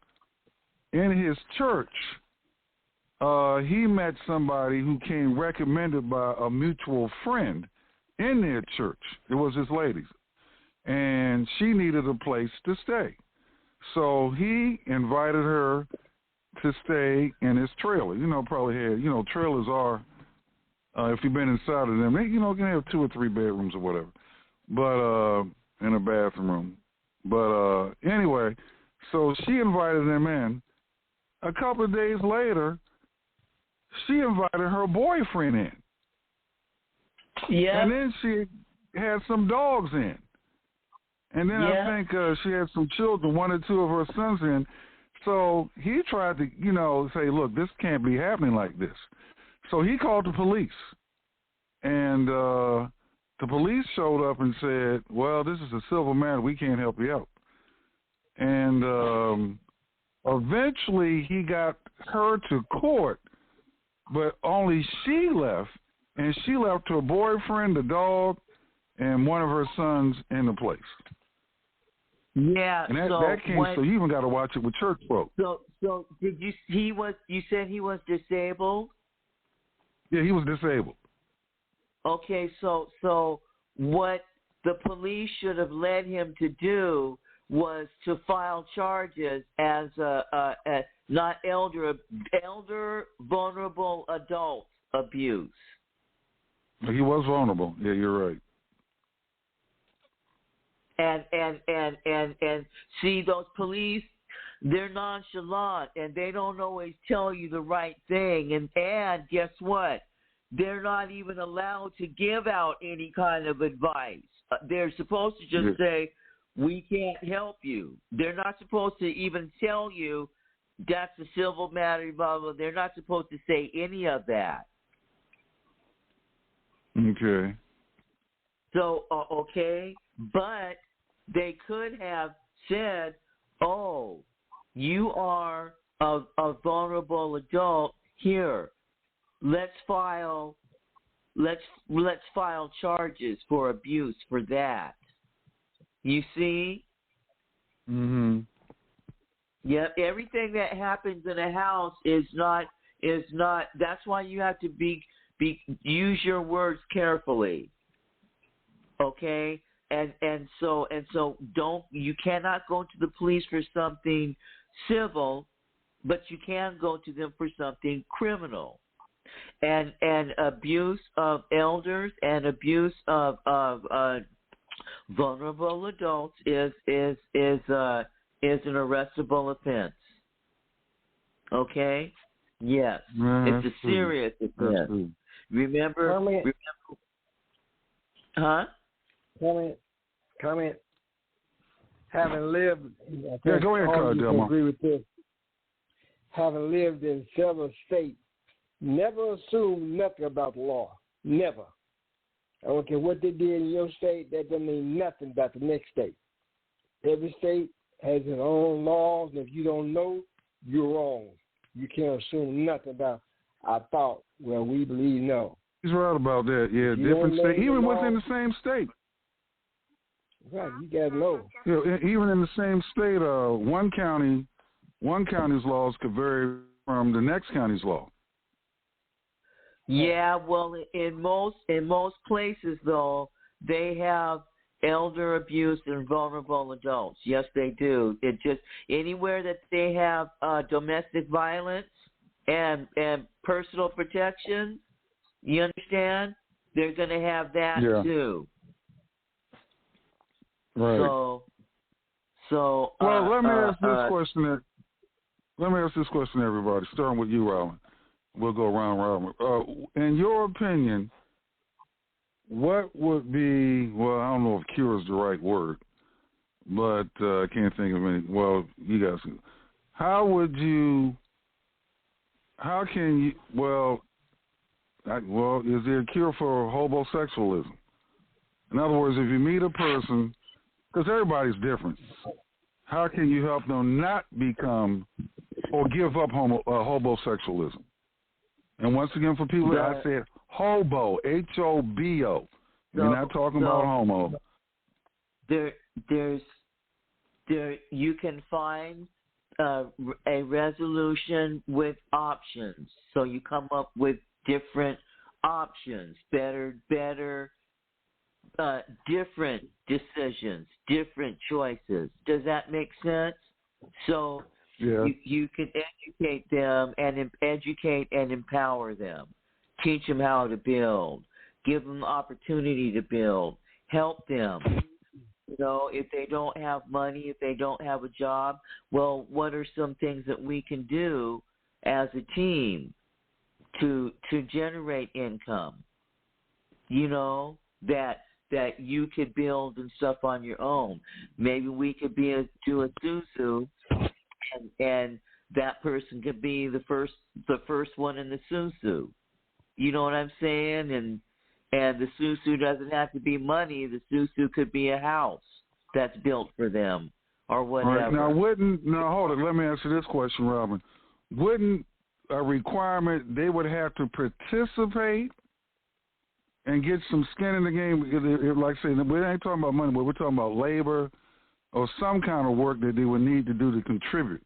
in his church, he met somebody who came recommended by a mutual friend in their church. It was this lady, and she needed a place to stay. So he invited her to stay in his trailer. Probably had, trailers are, if you've been inside of them, they, can have 2 or 3 bedrooms or whatever, but in a bathroom. But anyway, so she invited them in. A couple of days later, she invited her boyfriend in. Yeah. And then she had some dogs in. And then I think she had some children, 1 or 2 of her sons in. So he tried to, say, look, this can't be happening like this. So he called the police. And the police showed up and said, well, this is a civil matter. We can't help you out. And eventually he got her to court, but only she left. And she left her boyfriend, the dog, and 1 of her sons in the place. Yeah, and that came. So you even got to watch it with church folk. So did you? You said he was disabled. Yeah, he was disabled. Okay, so what the police should have led him to do was to file charges as not elder vulnerable adult abuse. He was vulnerable. Yeah, you're right. And see, those police, they're nonchalant and they don't always tell you the right thing. And guess what? They're not even allowed to give out any kind of advice. They're supposed to just say, we can't help you. They're not supposed to even tell you that's a civil matter, blah, blah. They're not supposed to say any of that. Okay. So, okay, but they could have said, oh, you are a vulnerable adult. Here, let's file charges for abuse for that. You see? Mhm. Yep, everything that happens in a house is not that's why you have to use your words carefully. Okay? And so you cannot go to the police for something civil, but you can go to them for something criminal. And abuse of elders and abuse of vulnerable adults is an arrestable offense. Okay? Yes. It's a serious offense. Remember? Huh? Comment. Having lived, go ahead, all you can Delma. agree with this. Having lived in several states, never assume nothing about the law. Never. I don't care what they did in your state, that doesn't mean nothing about the next state. Every state has its own laws, and if you don't know, you're wrong. You can't assume nothing about I thought, well, we believe no. He's right about that. Yeah, different state, even within the same state. Right, you gotta know. Yeah, even in the same state, one county's laws could vary from the next county's law. Yeah, well, in most places though, they have elder abuse and vulnerable adults. Yes, they do. It just anywhere that they have domestic violence and personal protection, you understand? They're going to have that too. Right. So. Well, let me ask this question. Let me ask this question, everybody. Starting with you, Robin. We'll go round. In your opinion, what would be? Well, I don't know if "cure" is the right word, but I can't think of any. Well, you guys. How can you? Well, is there a cure for homosexualism? In other words, if you meet a person, because everybody's different, how can you help them not become or give up homosexualism? And once again, for people, I said hobo, H-O-B-O. You're not talking about homo. You can find a resolution with options. So you come up with different options, different decisions, different choices. Does that make sense? So you can educate them and educate and empower them. Teach them how to build. Give them the opportunity to build. Help them. You know, if they don't have money, if they don't have a job, well, what are some things that we can do as a team to generate income? You know, that you could build and stuff on your own. Maybe we could do a susu, and that person could be the first one in the susu. You know what I'm saying? And the susu doesn't have to be money. The susu could be a house that's built for them or whatever. All right, now hold it. Let me answer this question, Robin. Wouldn't a requirement they would have to participate and get some skin in the game? Because, like I say, we ain't talking about money, but we're talking about labor or some kind of work that they would need to do to contribute.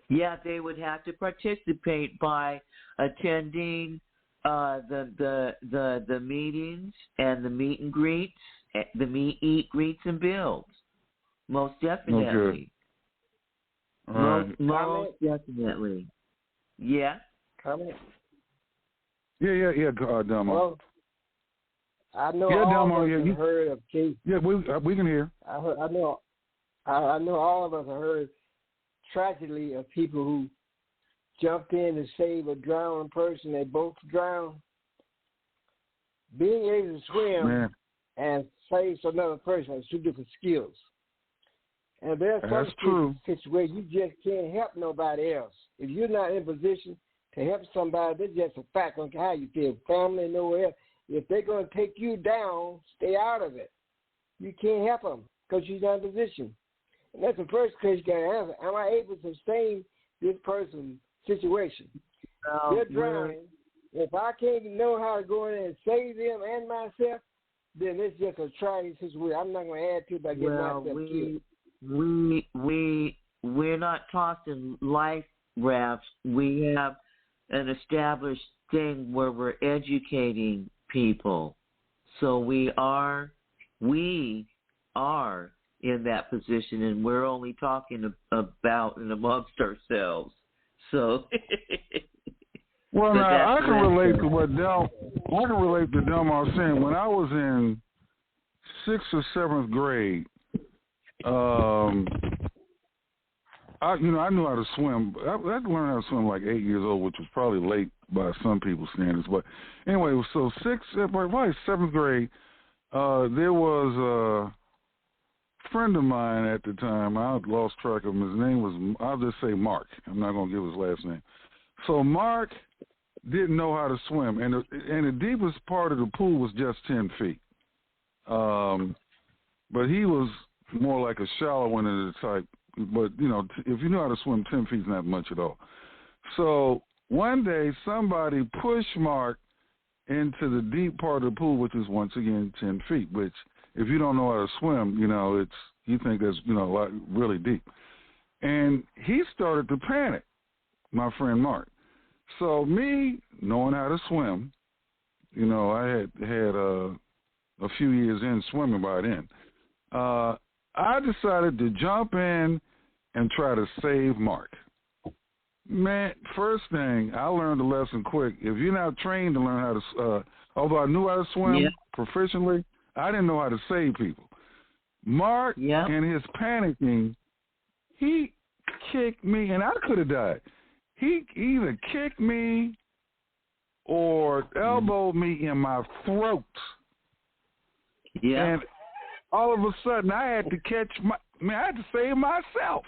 Yeah, they would have to participate by attending the meetings and the meet and greets, the meet, eat, greets, and builds. Most definitely. Okay. Most definitely. Yeah. Comment? Yeah, Delmo. Well, I know all of us have heard of cases. Yeah, we can hear. I know all of us have heard tragically of people who jumped in to save a drowning person. They both drowned. Being able to swim and save another person is two different skills. And there's some situations you just can't help nobody else. If you're not in position to help somebody, that's just a fact on how you feel. Family, nowhere else. If they're going to take you down, stay out of it. You can't help them because you're not in position. And that's the first question you got to answer. Am I able to sustain this person's situation? They're drowning. If I can't know how to go in and save them and myself, then it's just a tragic situation. I'm not going to add to it by getting myself killed. We're not tossing life rafts. We have an established thing where we're educating people. So we are in that position, and we're only talking about and amongst ourselves. So, well, so now I can relate to what Delmo was saying. When I was in 6th or 7th grade, I knew how to swim. I had to learn how to swim like 8 years old, which was probably late by some people's standards. But anyway, so 7th grade, there was a friend of mine at the time. I lost track of him. His name was, I'll just say Mark. I'm not going to give his last name. So Mark didn't know how to swim, and the deepest part of the pool was just 10 feet. But he was more like a shallow one of the type. But, you know, if you know how to swim, 10 feet is not much at all. So one day somebody pushed Mark into the deep part of the pool, which is once again 10 feet, which if you don't know how to swim, you think that's, like really deep. And he started to panic, my friend Mark. So me knowing how to swim, I had a few years in swimming by then. I decided to jump in and try to save Mark. Man, first thing, I learned a lesson quick. If you're not trained to learn how to, although I knew how to swim proficiently, I didn't know how to save people. Mark, in his panicking, he kicked me, and I could have died. He either kicked me or elbowed me in my throat. And all of a sudden, I had to I had to save myself.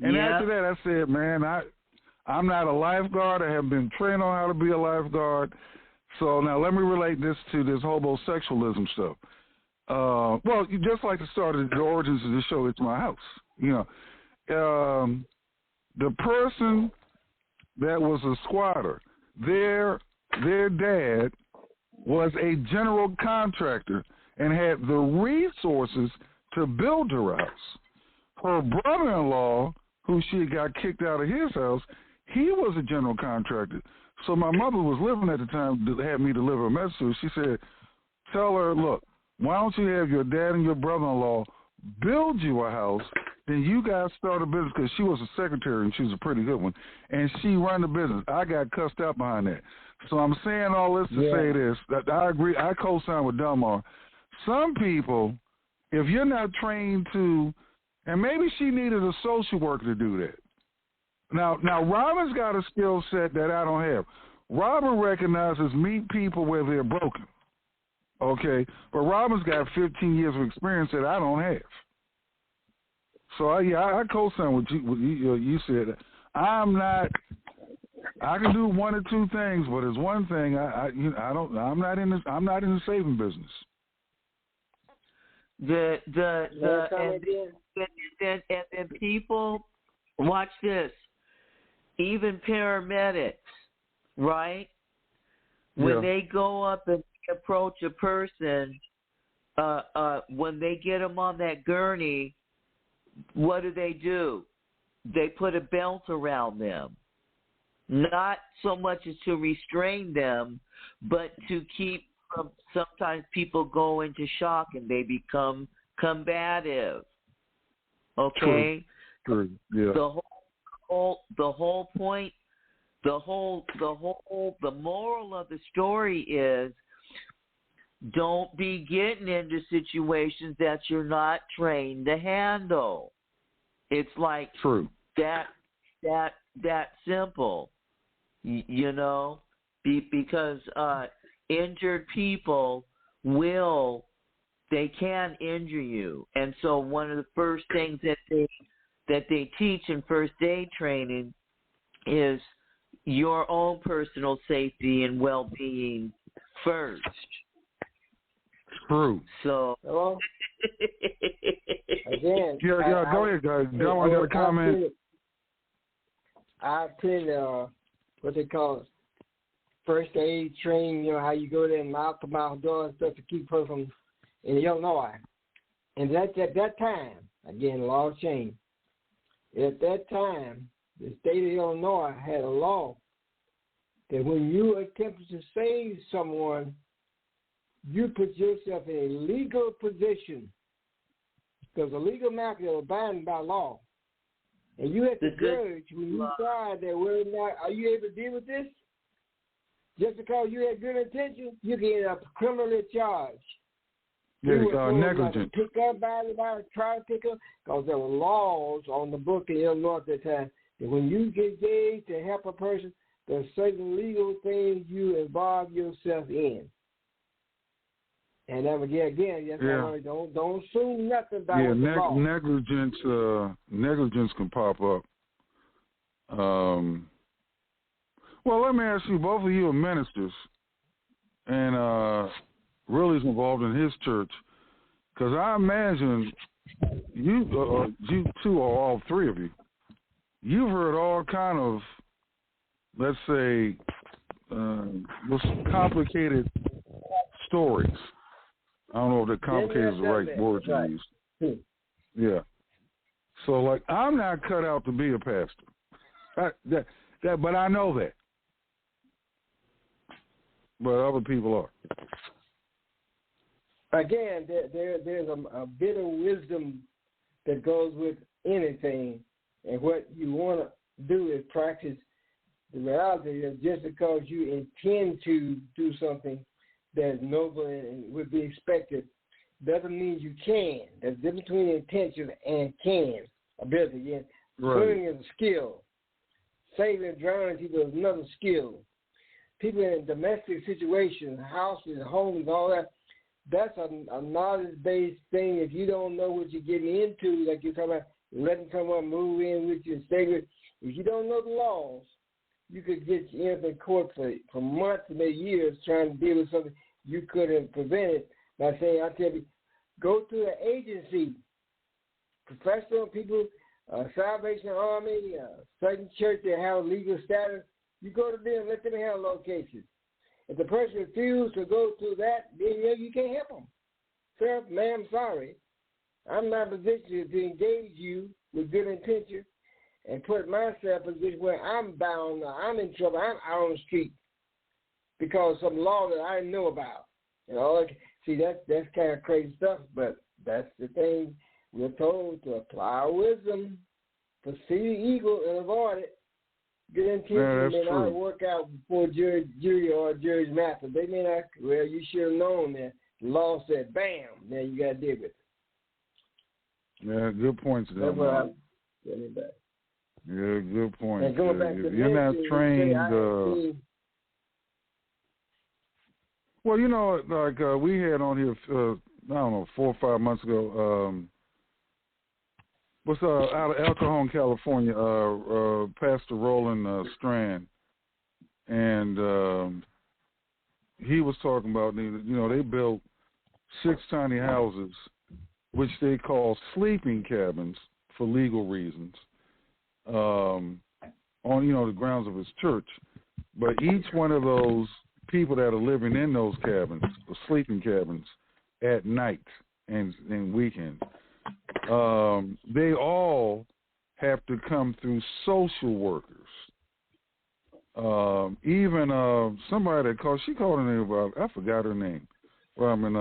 And after that, I said, man, I'm not a lifeguard. I have been trained on how to be a lifeguard. So now let me relate this to this hobosexualism stuff. Well, you just like to start the origins of this show, It's My House. The person that was a squatter, their dad was a general contractor and had the resources to build her house. Her brother-in-law, who she got kicked out of his house, he was a general contractor. So my mother was living at the time that had me deliver a message to her. She said, tell her, look, why don't you have your dad and your brother-in-law build you a house, then you guys start a business, because she was a secretary and she was a pretty good one, and she run the business. I got cussed out behind that. So I'm saying all this to say this, that I agree, I co-sign with Delmar. Some people, if you're not trained to, and maybe she needed a social worker to do that. Now Robin's got a skill set that I don't have. Robin recognizes meet people where they're broken. Okay, but Robin's got 15 years of experience that I don't have. So I co-sign what you said. I'm not. I can do one or two things, but there's one thing I'm not in the saving business. And people, watch this. Even paramedics, right? When they go up and approach a person, when they get them on that gurney, what do? They put a belt around them. Not so much as to restrain them, but to keep sometimes people go into shock and they become combative. Okay? True. Yeah. The whole point, the moral of the story is, don't be getting into situations that you're not trained to handle. It's like that simple, because injured people can injure you. And so one of the first things that they teach in first aid training is your own personal safety and well-being first. True. So, again, go ahead, guys. Don't got a comment. I attend what they call first aid training. How you go there and mouth-to-mouth door and stuff to keep her from in Illinois. And at that time, again, law changed. At that time, the state of Illinois had a law that when you attempted to save someone, you put yourself in a legal position, because the legal matter is bound by law. And you have to judge when you decide that whether or not are you able to deal with this. Just because you had good intention, you can end up criminally charged. Negligent. Pick up by try to pick up, because there were laws on the book in Illinois at the time that when you get engaged to help a person, there's certain legal things you involve yourself in. And then again, don't assume nothing about the law. Negligence can pop up. Well, let me ask you, both of you are ministers, and really is involved in his church, because I imagine you two, or all three of you, you've heard all kind of, let's say, complicated stories I don't know if that complicated is the right word to use. Yeah. So, like, I'm not cut out to be a pastor. But I know that. But other people are. Again, there's a bit of wisdom that goes with anything, and what you want to do is practice the reality that just because you intend to do something that's noble and would be expected doesn't mean you can. There's a difference between intention and can, ability. Yeah. Swimming is a skill. Saving and drowning people is another skill. People in domestic situations, houses, homes, all that, that's a knowledge-based thing. If you don't know what you're getting into, like you're talking about letting someone move in with you and stay with, if you don't know the laws, you could get you in court for months and maybe years trying to deal with something you couldn't prevent it by saying, I tell you, go to an agency, professional people, Salvation Army, certain church that have legal status. You go to them, let them handle those cases. If the person refuses to go to that, then you can't help them. Sir, ma'am, sorry. I'm not in a position to engage you with good intention and put myself in a position where I'm bound, I'm in trouble, I'm out on the street because of some law that I didn't know about. You know, see, that's kind of crazy stuff, but that's the thing. We're told to apply our wisdom, foresee the evil, and avoid it. Good intention may not work out before jury or jury's matter. They may not, well, you should have known that. The law said, bam, now you got to deal with it. Yeah, good points there. That's what I'm getting back. Yeah, good point. And going back to you're not trained. Well, you know, like we had on here, I don't know, 4 or 5 months ago, out of El Cajon, California, Pastor Roland Strand, and he was talking about, you know, they built 6 tiny houses, which they call sleeping cabins for legal reasons, on, you know, the grounds of his church. But each one of those people that are living in those cabins, the sleeping cabins, at night and weekends, they all have to come through social workers. Even somebody that called, she called her name about, I forgot her name. Well, I mean,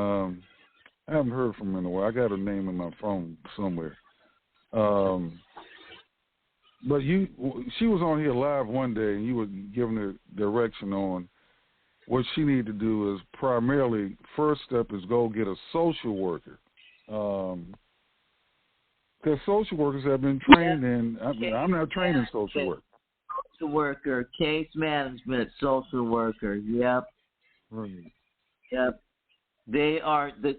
I haven't heard from her in a while. I got her name in my phone somewhere. But she was on here live one day, and you were giving her direction on what she needed to do is primarily, first step is go get a social worker. Because social workers have been trained in, I'm not trained in social work. Social worker, case management, social worker, yep. Right. Yep. They are, the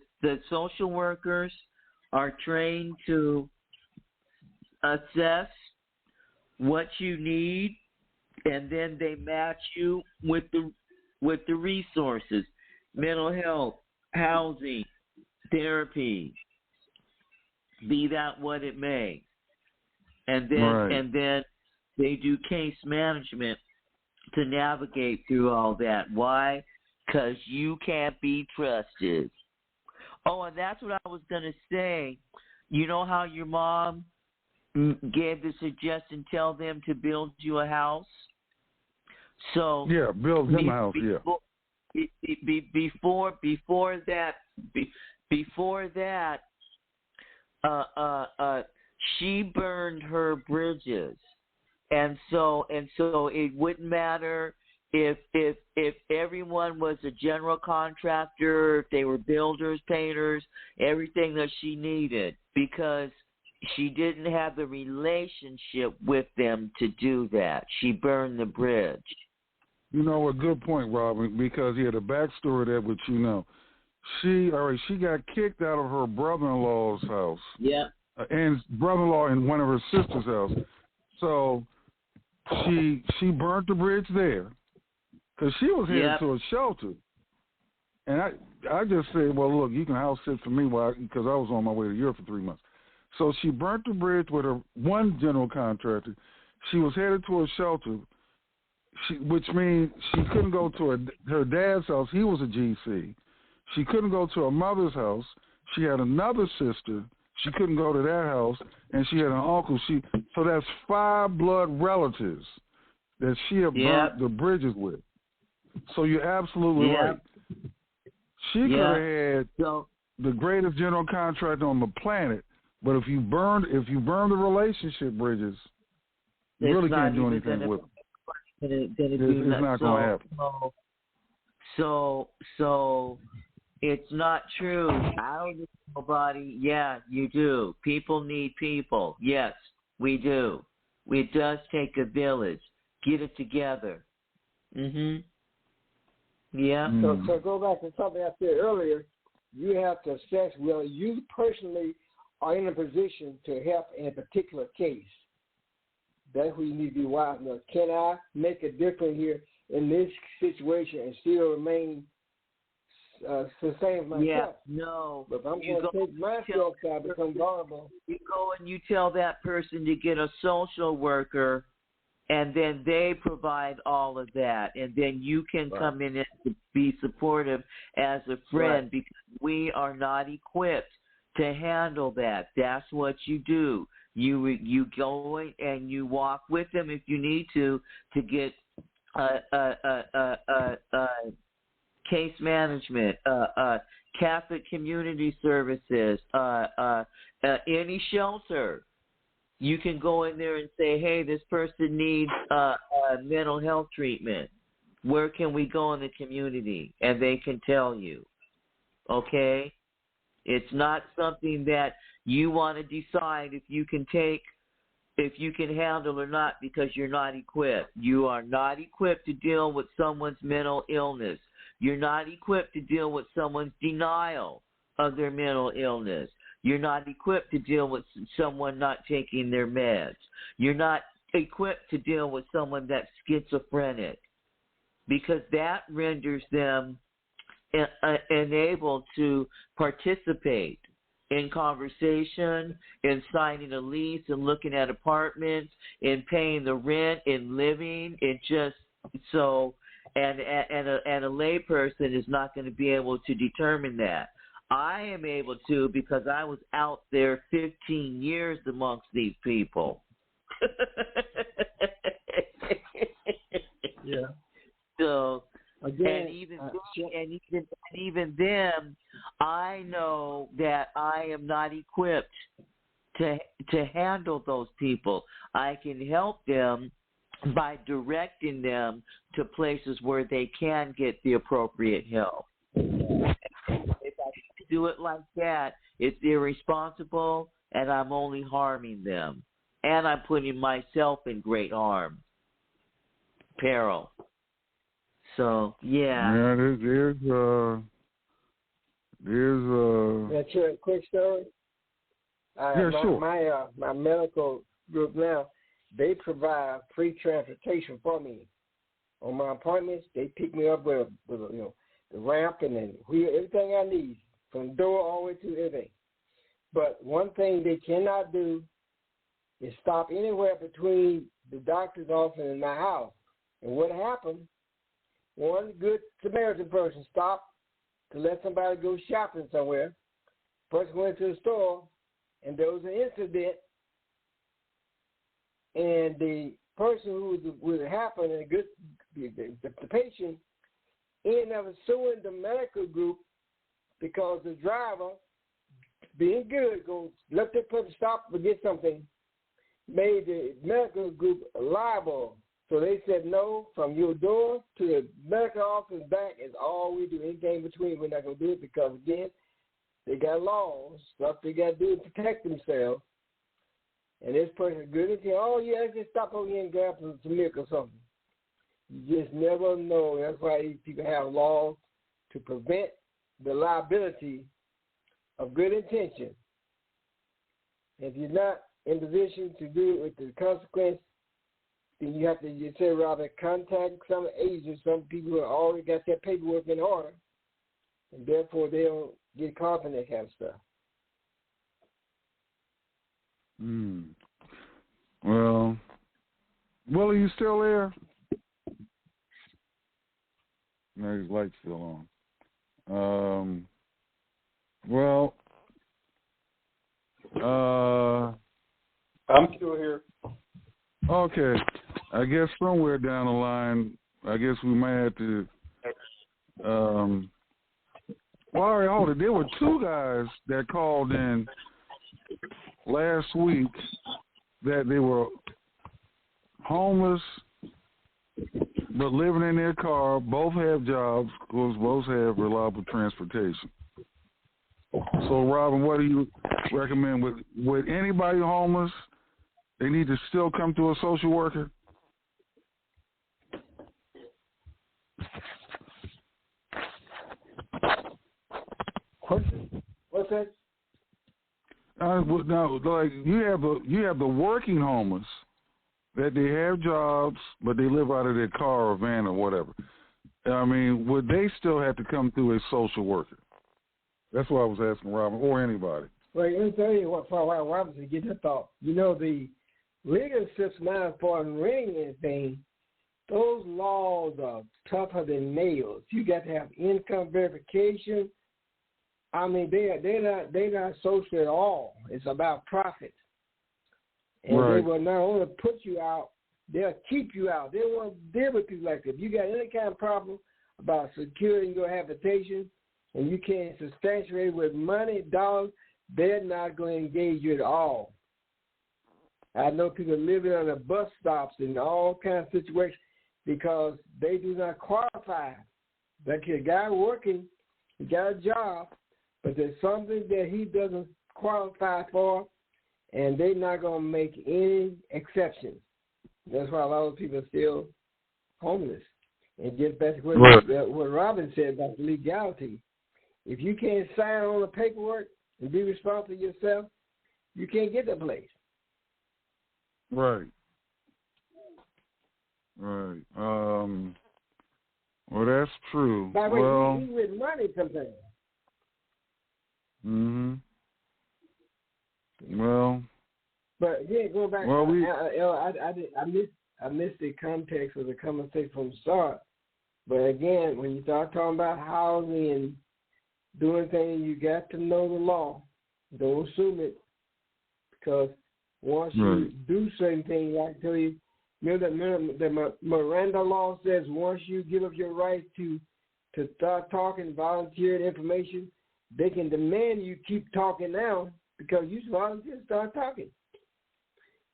social workers are trained to assess what you need, and then they match you with the resources, mental health, housing, therapy, be that what it may. And then they do case management to navigate through all that. Why? Because you can't be trusted. Oh, and that's what I was going to say. You know how your mom gave the suggestion, tell them to build you a house? So yeah, build them a house, Before that, she burned her bridges, and so it wouldn't matter if everyone was a general contractor, if they were builders, painters, everything that she needed, because she didn't have the relationship with them to do that. She burned the bridge. You know, a good point, Robin, because the backstory there, which you know, she got kicked out of her brother-in-law's house. Yeah. And brother-in-law in one of her sister's house. So she burnt the bridge there because she was headed to a shelter. And I just said, well, look, you can house sit for me because I was on my way to Europe for 3 months. So she burnt the bridge with her one general contractor. She was headed to a shelter, which means she couldn't go to her dad's house. He was a GC. She couldn't go to her mother's house. She had another sister. She couldn't go to that house, and she had an uncle. So that's 5 blood relatives that she had burnt the bridges with. So you're absolutely right. She could have had the greatest general contractor on the planet, but if you burn the relationship bridges, you really can't do anything with it. It's not going to happen. So it's not true. I don't need nobody. Yeah, you do. People need people. Yes, we do. It does take a village. Get it together. Yeah. So go back to something I said earlier. You have to assess whether you personally are in a position to help in a particular case. That's where you need to be wise enough. Can I make a difference here in this situation and still remain sustain myself? Yeah, no. But if I'm going to take myself out, become vulnerable. You go and you tell that person to get a social worker, and then they provide all of that, and then you can come in and be supportive as a friend because we are not equipped to handle that. That's what you do. You go and you walk with them if you need to get case management, Catholic community services, any shelter. You can go in there and say, hey, this person needs mental health treatment. Where can we go in the community? And they can tell you. Okay? It's not something that you want to decide if you can handle or not because you're not equipped. You are not equipped to deal with someone's mental illness. You're not equipped to deal with someone's denial of their mental illness. You're not equipped to deal with someone not taking their meds. You're not equipped to deal with someone that's schizophrenic because that renders them enabled to participate in conversation, in signing a lease, in looking at apartments, in paying the rent, in living. It just so and a lay person is not going to be able to determine that. I am able to because I was out there 15 years amongst these people. Yeah. So again, even then, I know that I am not equipped to handle those people. I can help them by directing them to places where they can get the appropriate help. If I do it like that, it's irresponsible, and I'm only harming them. And I'm putting myself in great harm, peril. So, yeah. Yeah, there's Can I share a quick story? Sure. My medical group now, they provide free transportation for me. On my appointments, they pick me up with the ramp and then wheel, everything I need, from the door all the way to everything. But one thing they cannot do is stop anywhere between the doctor's office and my house. And what happened, one good Samaritan person stopped to let somebody go shopping somewhere. Person went to the store, and there was an incident, and the person who was happening, the patient, ended up suing the medical group because the driver, being good, let the person stop to get something, made the medical group liable. So they said, no, from your door to the medical office back is all we do. Anything between, we're not going to do it because, again, they got laws, stuff they got to do to protect themselves. And this person good and say, oh, yeah, just stop over here and grab some milk or something. You just never know. That's why these people have laws to prevent the liability of good intention. If you're not in position to do it with the consequence, then you have to, you say, rather contact some agents, some people who already got their paperwork in order, and therefore they don't get caught in that kind of stuff. Well, Willie, you still there? No, his light's still on. Well, I'm still here. Okay. I guess somewhere down the line, I guess we might have to. Well, all right, hold it. There were two guys that called in last week that they were homeless but living in their car. Both have jobs, of course, both have reliable transportation. So, Robin, what do you recommend? With anybody homeless, they need to still come to a social worker? What's that? No, like you have the working homeless that they have jobs, but they live out of their car or van or whatever. I mean, would they still have to come through a social worker? That's what I was asking Robin, or anybody. Well, let me tell you what, for a while, Robin, to get your thought. You know, the legal system now, as far as renting anything, those laws are tougher than nails. You got to have income verification. I mean, they're not social at all. It's about profit. And right. They will not only put you out, they'll keep you out. They won't deal with you like that. If you got any kind of problem about securing your habitation and you can't substantiate it with money, dollars, they're not going to engage you at all. I know people living on the bus stops in all kinds of situations because they do not qualify. Like a guy working, he got a job, but there's something that he doesn't qualify for, and they're not going to make any exceptions. That's why a lot of people are still homeless. And just back to what Robin said about the legality. If you can't sign on the paperwork and be responsible yourself, you can't get that place. Right. Right. Well, that's true. By the way, he with money sometimes. Mm-hmm. Well. But again, going back, well, I missed the context of the conversation from the start. But again, when you start talking about housing and doing things, you got to know the law. Don't assume it, because once you do certain things, I tell you, the Miranda law says once you give up your right to start talking, volunteer information, they can demand you keep talking now because you volunteer to start talking.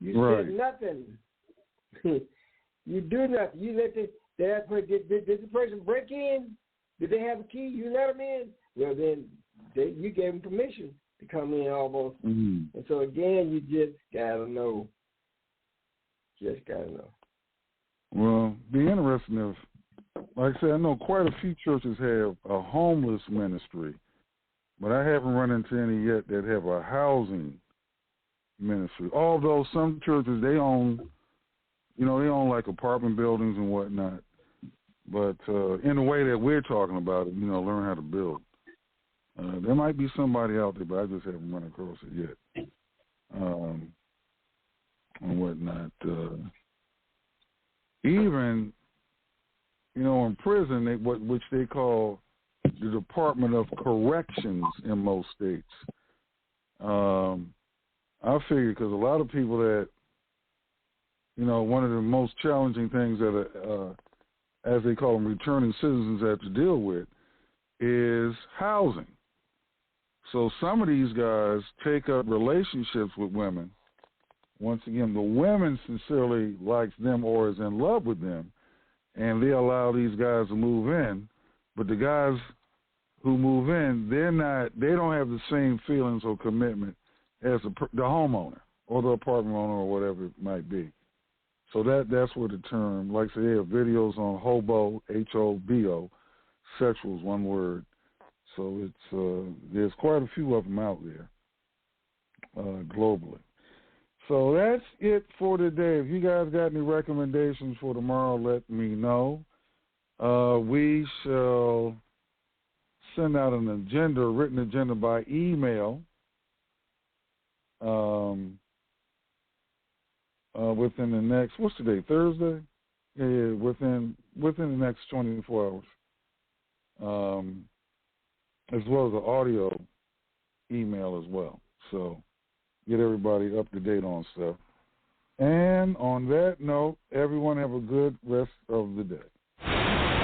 You said nothing. You do nothing. You let did the person break in? Did they have a key? You let them in? Well, then you gave them permission to come in almost. Mm-hmm. And so, again, you just got to know. Just got to know. Well, be interesting if, like I said, I know quite a few churches have a homeless ministry, but I haven't run into any yet that have a housing ministry. Although some churches, they own like apartment buildings and whatnot. But in the way that we're talking about it, learn how to build. There might be somebody out there, but I just haven't run across it yet. And whatnot. Even, in prison, which they call the Department of Corrections in most states. I figure because a lot of people that, one of the most challenging things that, as they call them, returning citizens have to deal with is housing. So some of these guys take up relationships with women. Once again, the women sincerely likes them or is in love with them, and they allow these guys to move in. But the guys who move in, they don't have the same feelings or commitment as the homeowner or the apartment owner or whatever it might be. So that's where the term, like I say, they have videos on Hobo, Hobo, sexuals, one word. So it's there's quite a few of them out there globally. So that's it for today. If you guys got any recommendations for tomorrow, let me know. We shall send out an agenda, a written agenda by email within the next, what's today, Thursday? Yeah, within the next 24 hours. as well as an audio email as well. So get everybody up to date on stuff. And on that note, everyone have a good rest of the day.